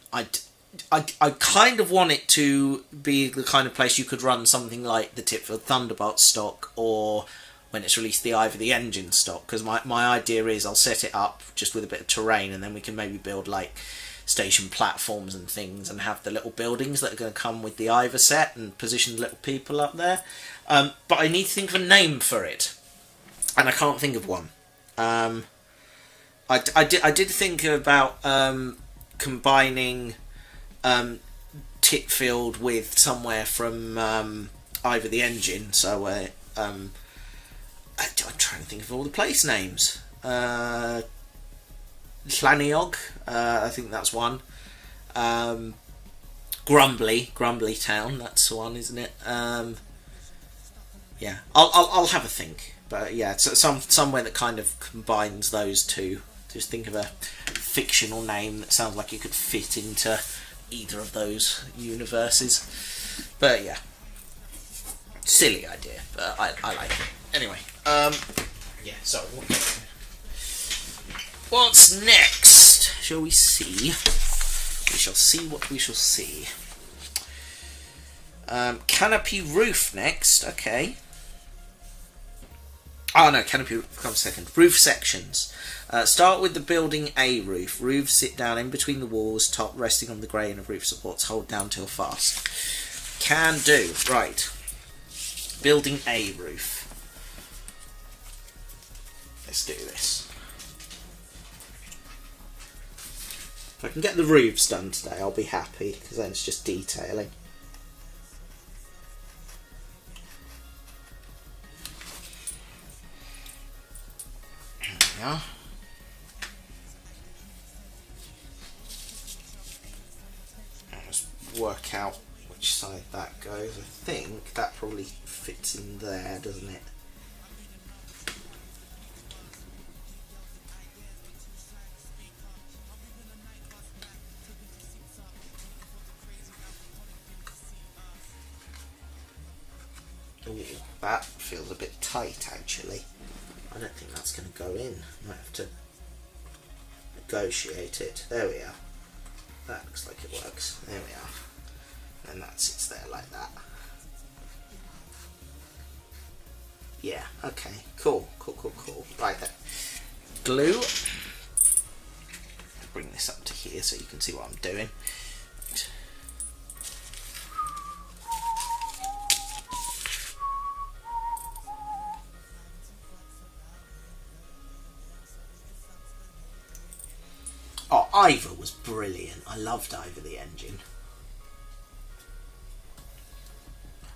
I kind of want it to be the kind of place you could run something like the Titfield Thunderbolt stock, or when it's released the Ivor the Engine stock, because my idea is I'll set it up just with a bit of terrain, and then we can maybe build like station platforms and things, and have the little buildings that are going to come with the Ivor set, and position the little people up there. But I need to think of a name for it, and I can't think of one. I did think about combining Titfield with somewhere from Ivor the Engine, so I'm trying to think of all the place names. Llaniog, I think that's one. Grumbly Town, that's the one, isn't it? Yeah, I'll have a think, but yeah, it's somewhere that kind of combines those two. Just think of a fictional name that sounds like it could fit into either of those universes. But yeah, silly idea, but I like it. Anyway, yeah, so what's next? Shall we see? We shall see what we shall see. Canopy roof next, okay. Oh no, canopy roof comes second. Roof sections. Start with the building A roof. Roofs sit down in between the walls, top resting on the grain of roof supports. Hold down till fast. Can do. Right. Building A roof. Let's do this. If I can get the roofs done today, I'll be happy, because then it's just detailing. There we are. Let's work out which side that goes. I think that probably fits in there, doesn't it? Ooh, that feels a bit tight actually. I don't think that's going to go in. Might have to negotiate it. There we are. That looks like it works. There we are. And that sits there like that. Yeah, okay. Cool. Right then. Glue. Bring this up to here so you can see what I'm doing. Oh, Ivor was brilliant. I loved Ivor the Engine.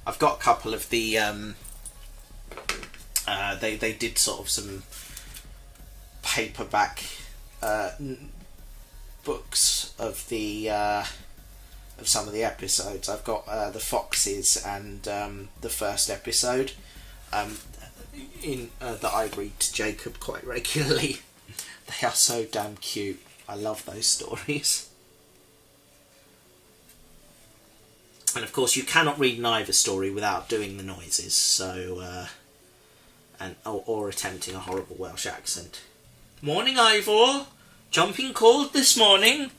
I've got a couple of the they did sort of some paperback books of the of some of the episodes. I've got the Foxes and the first episode that I read to Jacob quite regularly. They are so damn cute. I love those stories. And of course you cannot read an Ivor story without doing the noises, so or attempting a horrible Welsh accent. Morning, Ivor. Jumping cold this morning.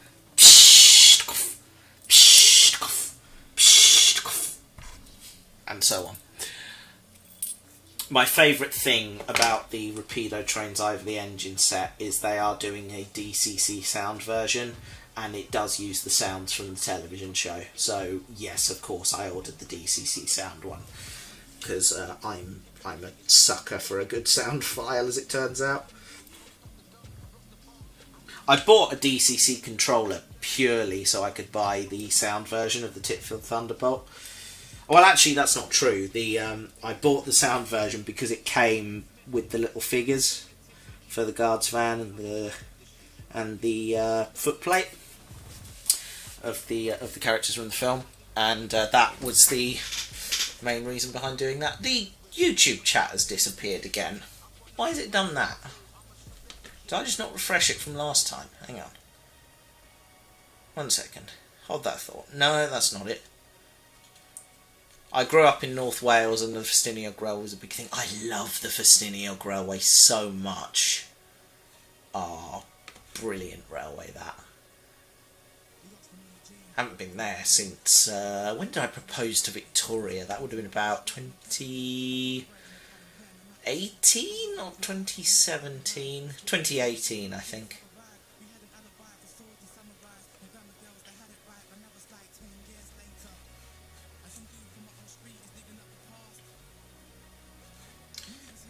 And so on. My favourite thing about the Rapido Trains Ivor the Engine set is they are doing a DCC sound version, and it does use the sounds from the television show. So yes, of course, I ordered the DCC sound one because I'm a sucker for a good sound file, as it turns out. I bought a DCC controller purely so I could buy the sound version of the Titfield Thunderbolt. Well, actually, that's not true. I bought the sound version because it came with the little figures for the guards van and the footplate of the characters from the film, and that was the main reason behind doing that. The YouTube chat has disappeared again. Why has it done that? Did I just not refresh it from last time? Hang on. 1 second. Hold that thought. No, that's not it. I grew up in North Wales and the Festiniog Railway was a big thing. I love the Festiniog Railway so much. Oh, brilliant railway that. Haven't been there since, when did I propose to Victoria? That would have been about 2018 or 2017? 2018, I think.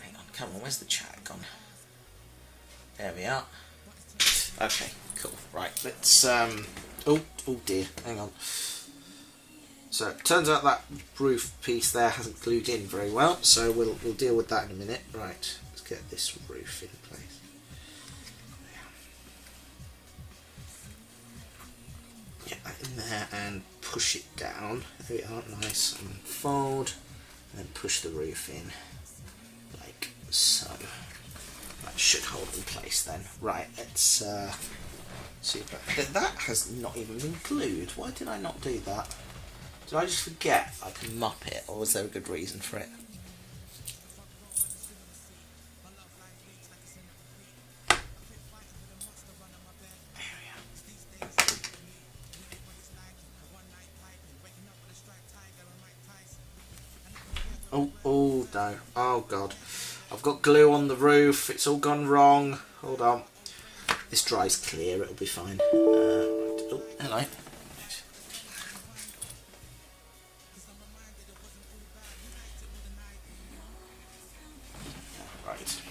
Hang on, come on, where's the chat gone? There we are. Okay, cool. Right, let's, oh dear, hang on. So it turns out that roof piece there hasn't glued in very well, so we'll deal with that in a minute. Right, let's get this roof in place. Get that in there and push it down. There we are, nice, and fold, and then push the roof in, like so. That should hold in place then. Right, let's see, but that has not even been glued. Why did I not do that? Did I just forget I can mop it, or was there a good reason for it? There we are. Oh no. Oh god. I've got glue on the roof. It's all gone wrong. Hold on. This dries clear. It'll be fine. Oh, hello. Right.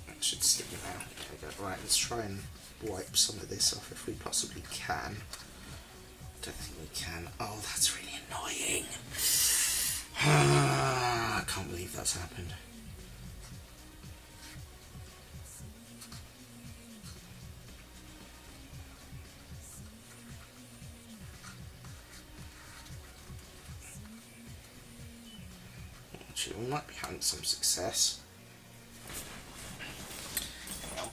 That should stick it now. There we go. Right. Let's try and wipe some of this off if we possibly can. Don't think we can. Oh, that's really annoying. I can't believe that's happened. Actually, we might be having some success. Hang on.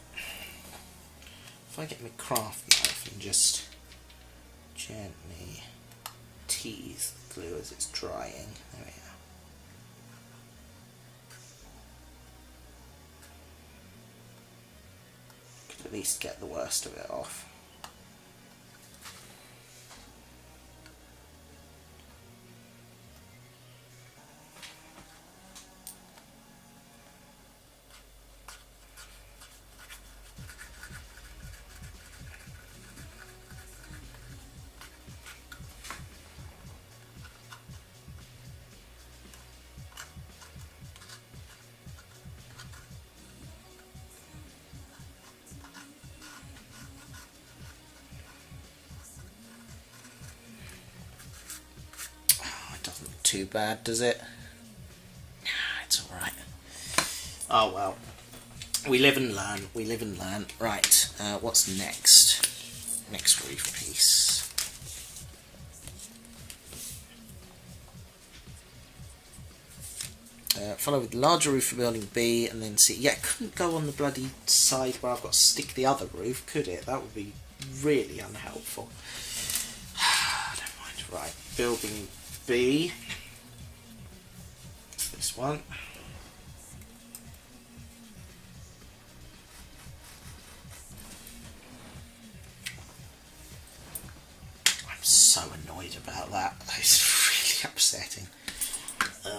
If I get my craft knife and just gently tease the glue as it's drying. There we are. Could at least get the worst of it off. Too bad, does it? Nah, it's alright. Oh well. We live and learn. We live and learn. Right, what's next? Next roof piece. Follow with larger roof for building B and then C. Yeah, it couldn't go on the bloody side where I've got to stick the other roof, could it? That would be really unhelpful. Don't mind. Right, building B. This one. I'm so annoyed about that. It's really upsetting. Don't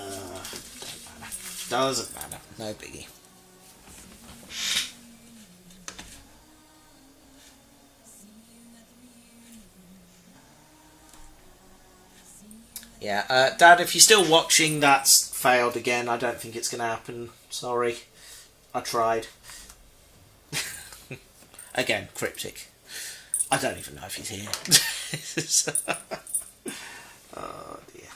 matter. Doesn't matter. No biggie. Yeah, Dad, if you're still watching, that's failed again. I don't think it's going to happen. Sorry. I tried. Again, cryptic. I don't even know if he's here. Oh dear.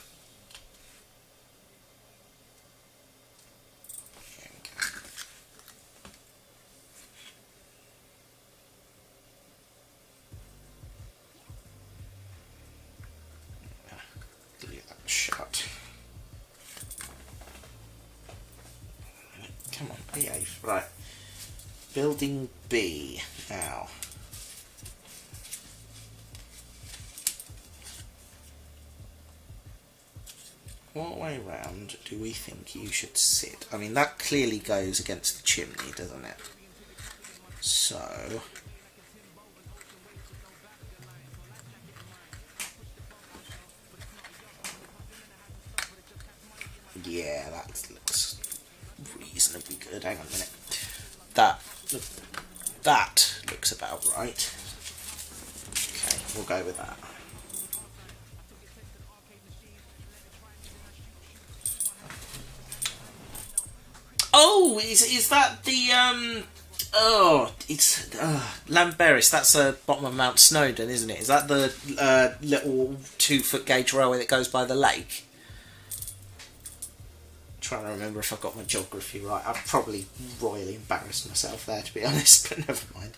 There we go. Delete that shut. Come on, behave. Right. Building B now. What way round do we think you should sit? I mean, that clearly goes against the chimney, doesn't it? So... yeah, that looks reasonably good. Hang on a minute. That looks about right. Okay, we'll go with that. Oh, is that the oh, it's Lamberis. That's the bottom of Mount Snowdon, isn't it? Is that the little 2-foot gauge railway that goes by the lake? Trying to remember if I got my geography right. I've probably royally embarrassed myself there, to be honest, but never mind.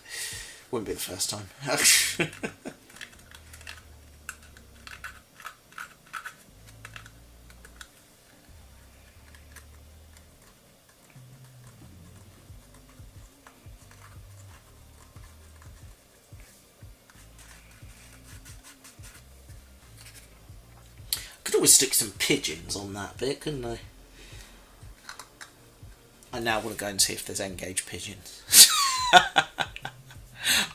Wouldn't be the first time. Could always stick some pigeons on that bit, couldn't I? I now want to go and see if there's N-gauge pigeons.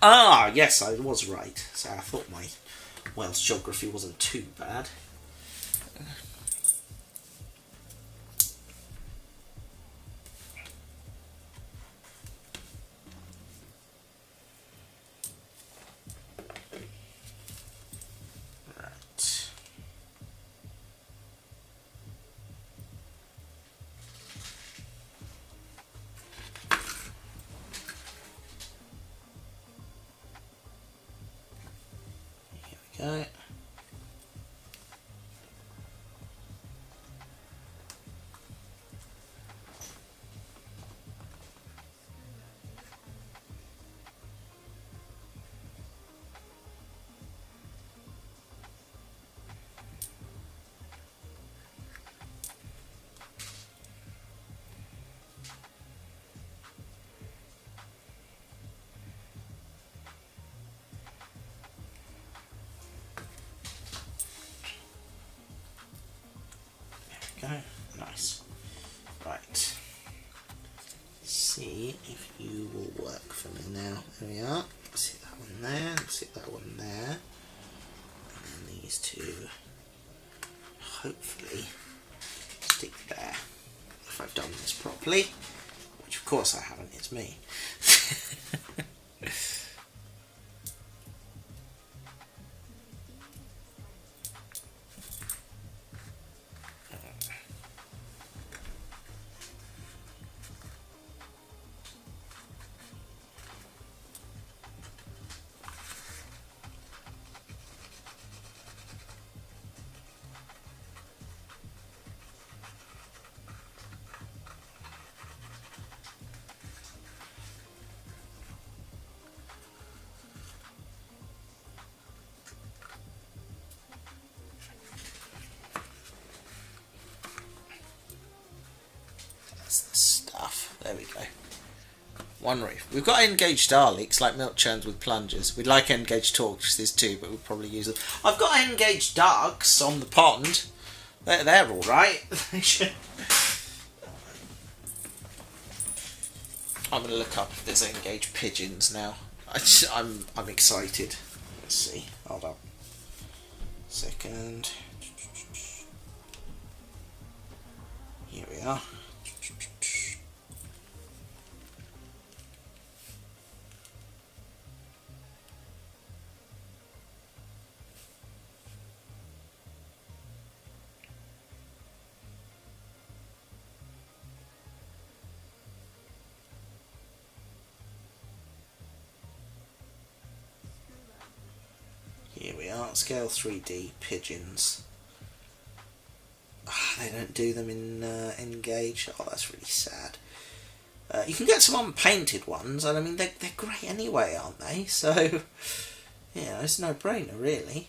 Ah, yes, I was right. So I thought my Welsh geography wasn't too bad. Okay. Go. Nice. Right. See if you will work for me now. There we are. See that one there. See that one there. And then these two hopefully stick there. If I've done this properly. Which of course I haven't, it's me. Stuff. There we go. One roof. We've got N-gauge Daleks, like milk churns with plungers. We'd like N-gauge tortoises too, but we'll probably use them. I've got N-gauge ducks on the pond. They're all right. I'm going to look up if there's N-gauge pigeons now. I'm excited. Let's see. Hold on. Second. Here we are. Here we are, scale 3D pigeons. They don't do them in N-gauge. Oh, that's really sad. You can get some unpainted ones, and I mean they're great anyway, aren't they? So yeah, it's no brainer really.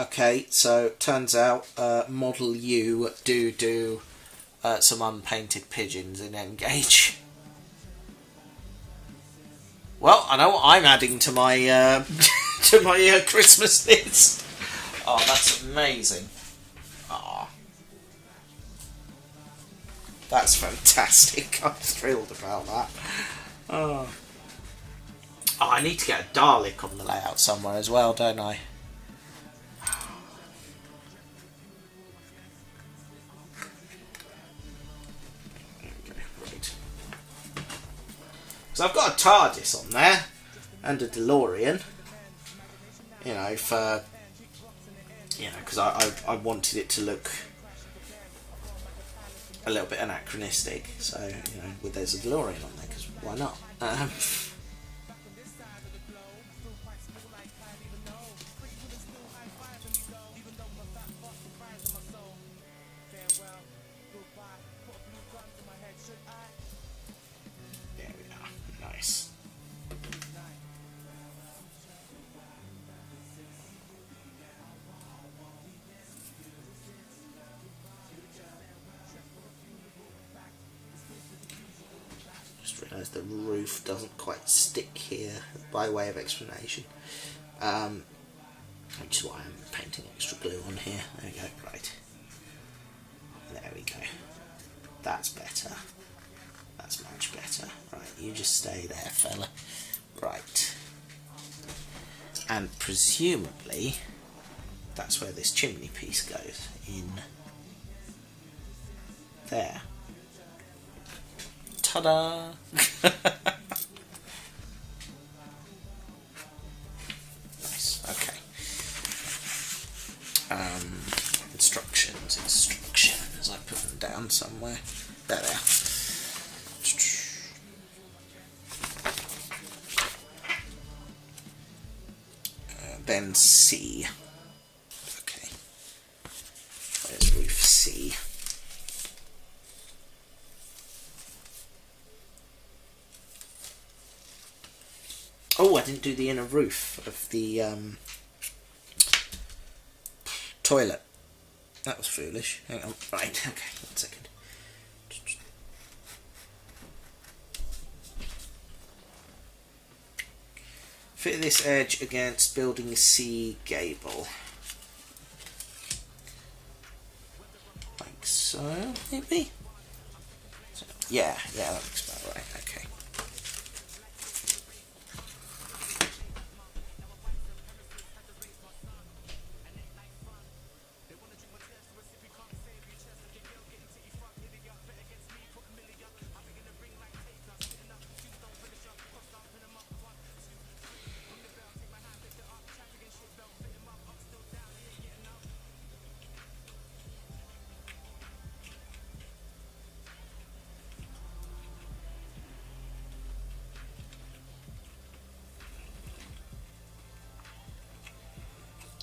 Okay, so turns out Model U do some unpainted pigeons in Engage. Well, I know what I'm adding to my to my Christmas list. Oh, that's amazing. Oh, that's fantastic. I'm thrilled about that. Oh. Oh, I need to get a Dalek on the layout somewhere as well, don't I? Okay, right. So I've got a TARDIS on there and a DeLorean. You know, for because I wanted it to look a little bit anachronistic. So there's a DeLorean on there because why not? There we are. Nice. Just realised the roof doesn't quite stick here by way of explanation. Which is why I'm painting extra glue on here. There we go, right. There we go. That's better. That's much better. Right, you just stay there, fella. Right. And presumably, that's where this chimney piece goes. In there. Ta-da! Nice, okay. Instructions. I put them down somewhere. There they are. Then C. Okay. Where's roof C? Oh, I didn't do the inner roof of the toilet. That was foolish. Hang on. Right, okay, 1 second. Fit this edge against building C gable. Like so, maybe? So, yeah, that looks about right, okay.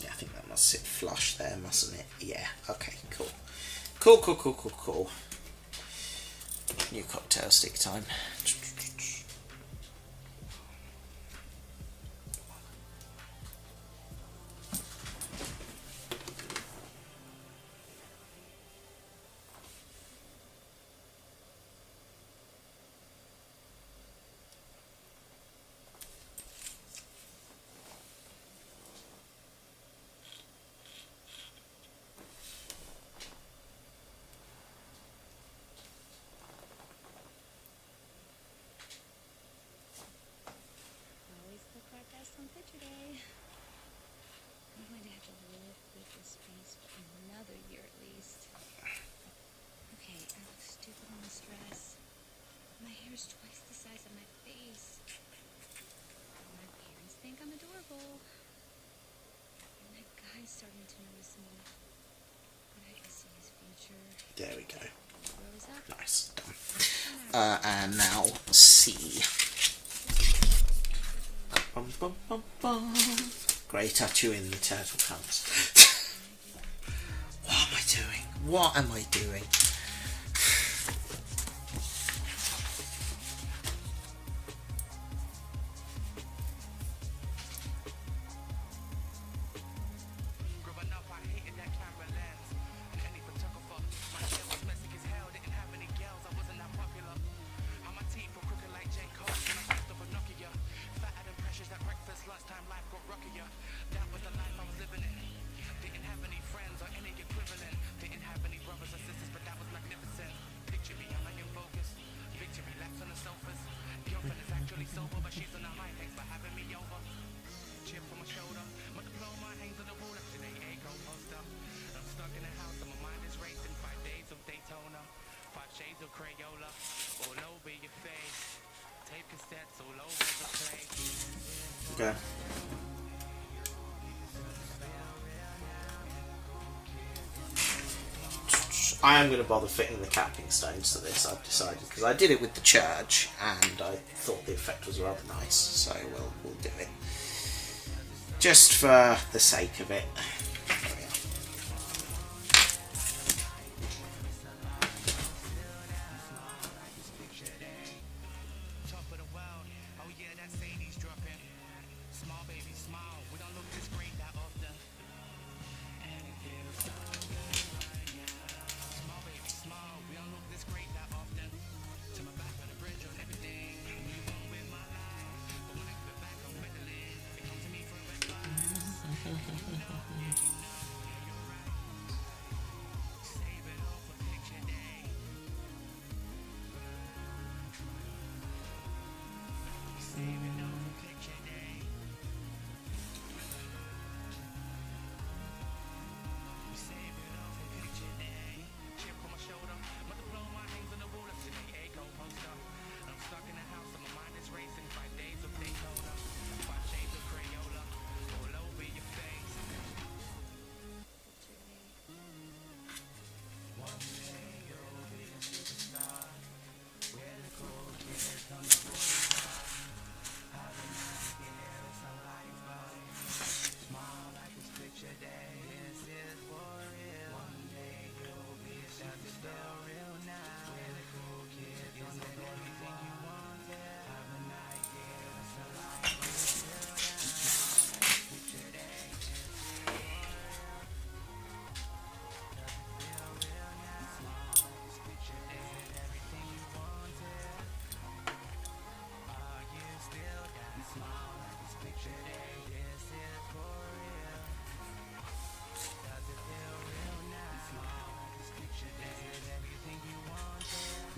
I think that must sit flush there, mustn't it? Yeah, okay, cool. Cool. New cocktail stick time. Twice the size of my face. My parents think I'm adorable. And that guy's starting to notice me. But I can see his future. There we go. Grows up. Nice, done. And now C. Great tattoo in the turtle comes. What am I doing? Okay. I am going to bother fitting the capping stones to this, I've decided, because I did it with the church and I thought the effect was rather nice, so we'll do it. Just for the sake of it.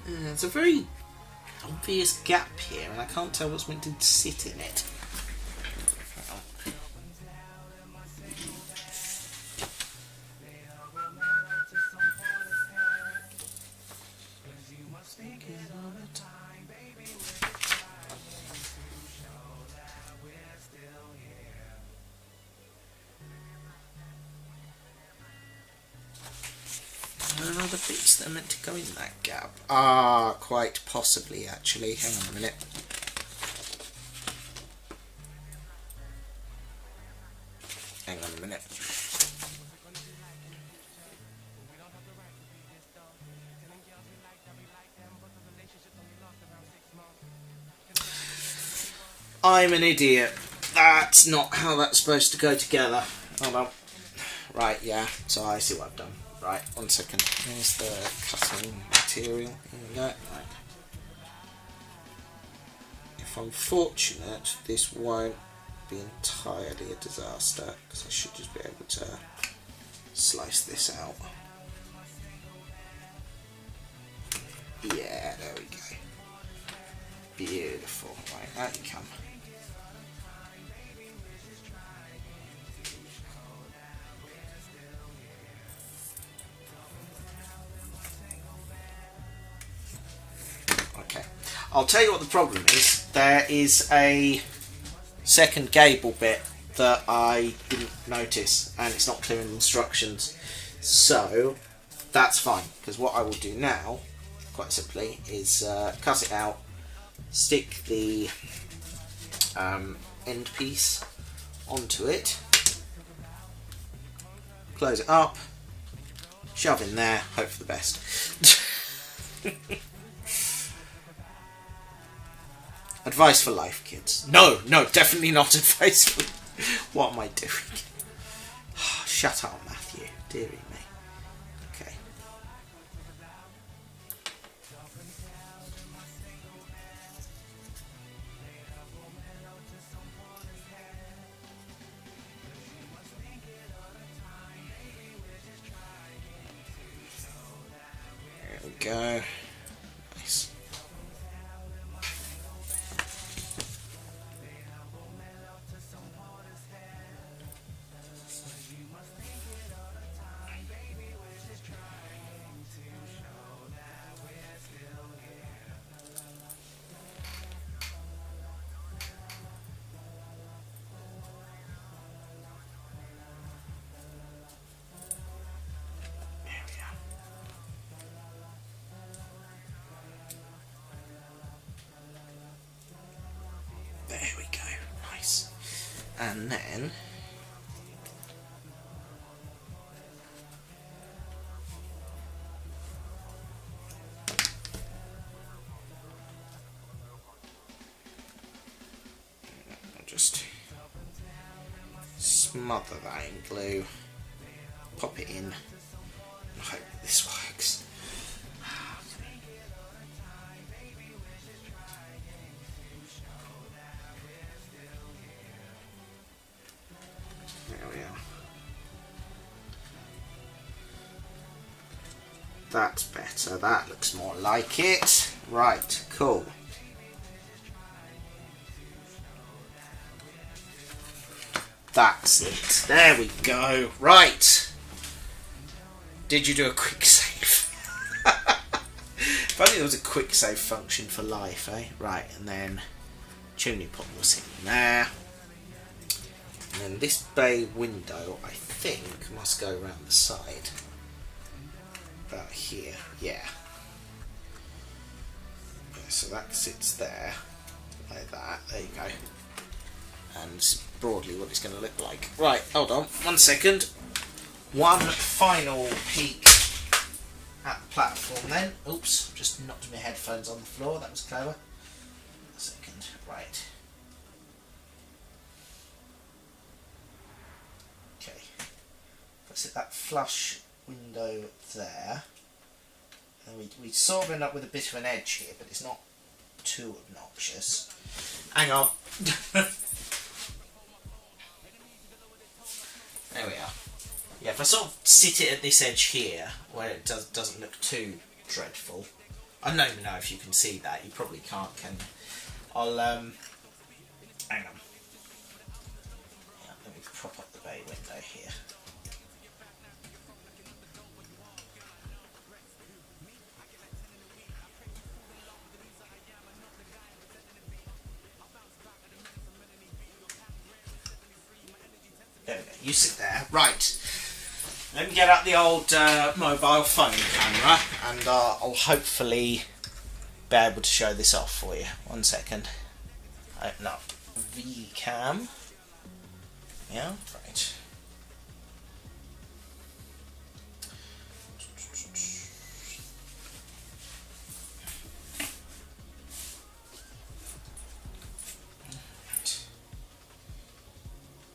There's a very obvious gap here, and I can't tell what's meant to sit in it. Other bits that are meant to go in that gap. Ah, quite possibly, actually. Hang on a minute. Hang on a minute. I'm an idiot. That's not how that's supposed to go together. Hold on. Right, yeah. So I see what I've done. Right, 1 second. Here's the cutting material. Here we go. Right. If I'm fortunate, this won't be entirely a disaster, because I should just be able to slice this out. Yeah, there we go. Beautiful. Right, out you come. I'll tell you what the problem is. There is a second gable bit that I didn't notice, and it's not clear in the instructions. So that's fine, because what I will do now, quite simply, is cut it out, stick the end piece onto it, close it up, shove in there, hope for the best. Advice for life, kids. No, definitely not advice for... What am I doing? Shut up, Matthew. Dearie me. Okay. There we go. Nice. And then I'll just smother that in glue, pop it in, and hope this works. There we are. That's better, that looks more like it. Right, cool. That's it. There we go. Right. Did you do a quick save? If only there was a quick save function for life, eh? Right, and then chimney pot was in there. And then this bay window, I think, must go around the side. About here, yeah. Okay, so that sits there, like that. There you go. And broadly what it's going to look like. Right, hold on, 1 second. One final peek at the platform then. Oops, just knocked my headphones on the floor, that was clever. 1 second, right. Okay, let's hit that flush window there. And we sort of end up with a bit of an edge here, but it's not too obnoxious. Hang on. There we are. Yeah, if I sort of sit it at this edge here, where it doesn't look too dreadful. I don't even know if you can see that. You probably can't, can you? I'll, hang on. Yeah, let me prop up the bay window here. There we go. You sit there. Right. Let me get out the old mobile phone camera and I'll hopefully be able to show this off for you. 1 second. Open up VCam. Yeah, right.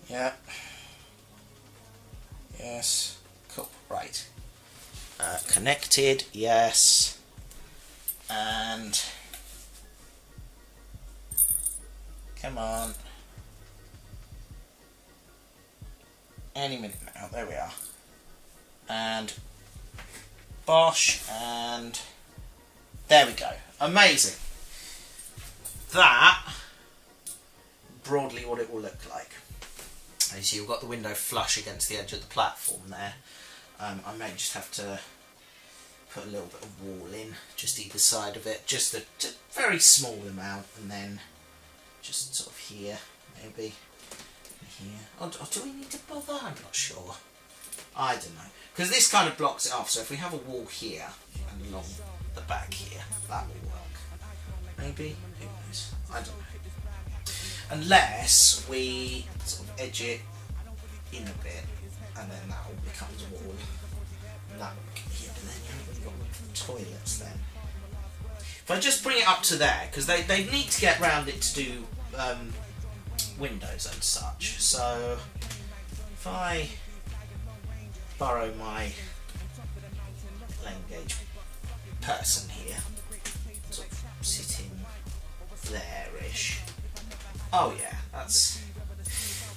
Yeah. Yes. Cool. Right. Connected. Yes. And come on. Any minute now. There we are. And bosh. And there we go. Amazing. That broadly what it will look like. As you see, you've got the window flush against the edge of the platform there. I may just have to put a little bit of wall in, just either side of it, just a very small amount, and then just sort of here, maybe here. Or do we need to bother? I'm not sure. I don't know. Because this kind of blocks it off, so if we have a wall here and along the back here, that will work. Maybe? Who knows? I don't know. Unless we sort of edge it in a bit, and then that all becomes a wall. And that will get here, but then you haven't got toilets then. If I just bring it up to there, because they need to get round it to do windows and such. So if I borrow my lane gauge person here, sort of sitting there-ish. Oh yeah, that's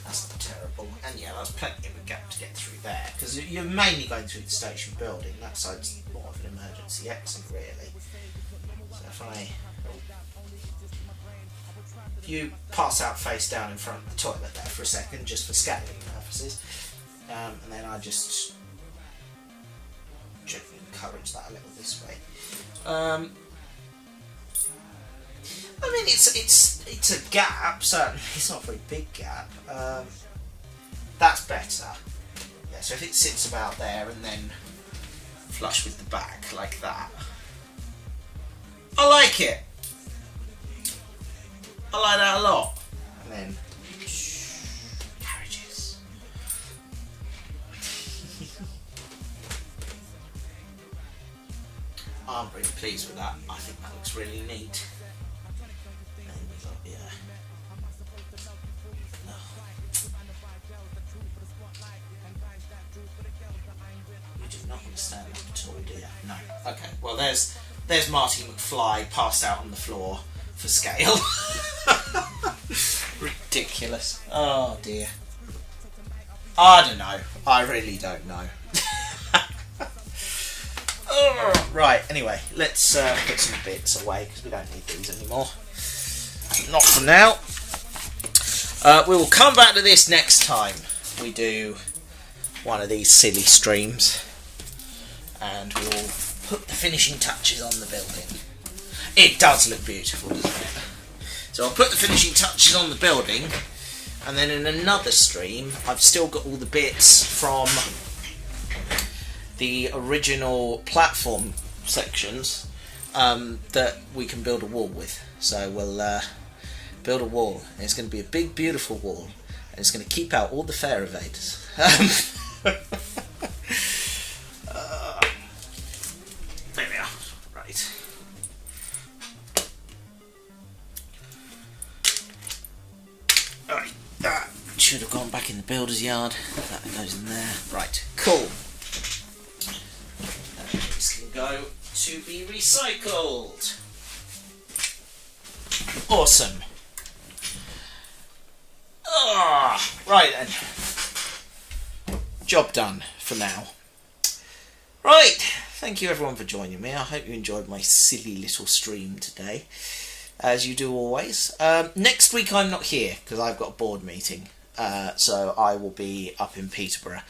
not terrible. And yeah, there's plenty of a gap to get through there, because you're mainly going through the station building. That side's more of an emergency exit, really. So if you pass out face down in front of the toilet there for a second, just for scaling purposes, and then I just gently encourage that a little this way. I mean, it's a gap, certainly. It's not a very big gap. That's better. Yeah, so if it sits about there and then flush with the back, like that. I like it. I like that a lot. And then I'm really pleased with that. I think that looks really neat. And we got, yeah. You do not understand that at all, do you? No. Okay. Well, there's Marty McFly passed out on the floor for scale. Ridiculous. Oh dear. I don't know. I really don't know. Right, anyway, let's put some bits away because we don't need these anymore. Not for now. We will come back to this next time we do one of these silly streams, and we'll put the finishing touches on the building. It does look beautiful, doesn't it? So I'll put the finishing touches on the building, and then in another stream I've still got all the bits from the original platform sections that we can build a wall with. So we'll build a wall, and it's going to be a big beautiful wall, and it's going to keep out all the fair evaders. There we are. Right. Alright, that should have gone back in the builder's yard. That goes in there. Right, cool. This can go to be recycled. Awesome. Right then. Job done for now. Right, thank you everyone for joining me. I hope you enjoyed my silly little stream today, as you do always. Next week I'm not here because I've got a board meeting, so I will be up in Peterborough.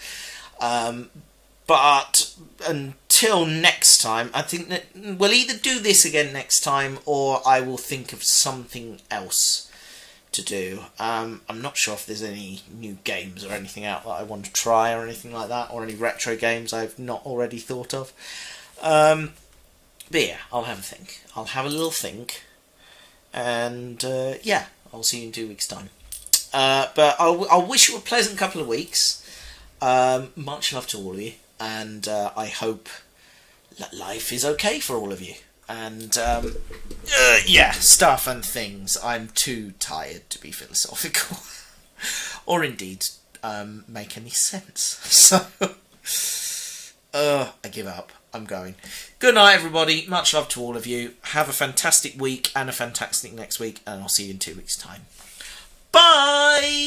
But until next time, I think that we'll either do this again next time, or I will think of something else to do. I'm not sure if there's any new games or anything out that I want to try or anything like that, or any retro games I've not already thought of. But yeah, I'll have a think. I'll have a little think, and yeah, I'll see you in 2 weeks' time. But I'll wish you a pleasant couple of weeks. Much love to all of you, and I hope that life is okay for all of you. And yeah, stuff and things. I'm too tired to be philosophical, or indeed make any sense. So I give up. I'm going. Good night, everybody. Much love to all of you. Have a fantastic week and a fantastic next week, and I'll see you in 2 weeks' time. Bye.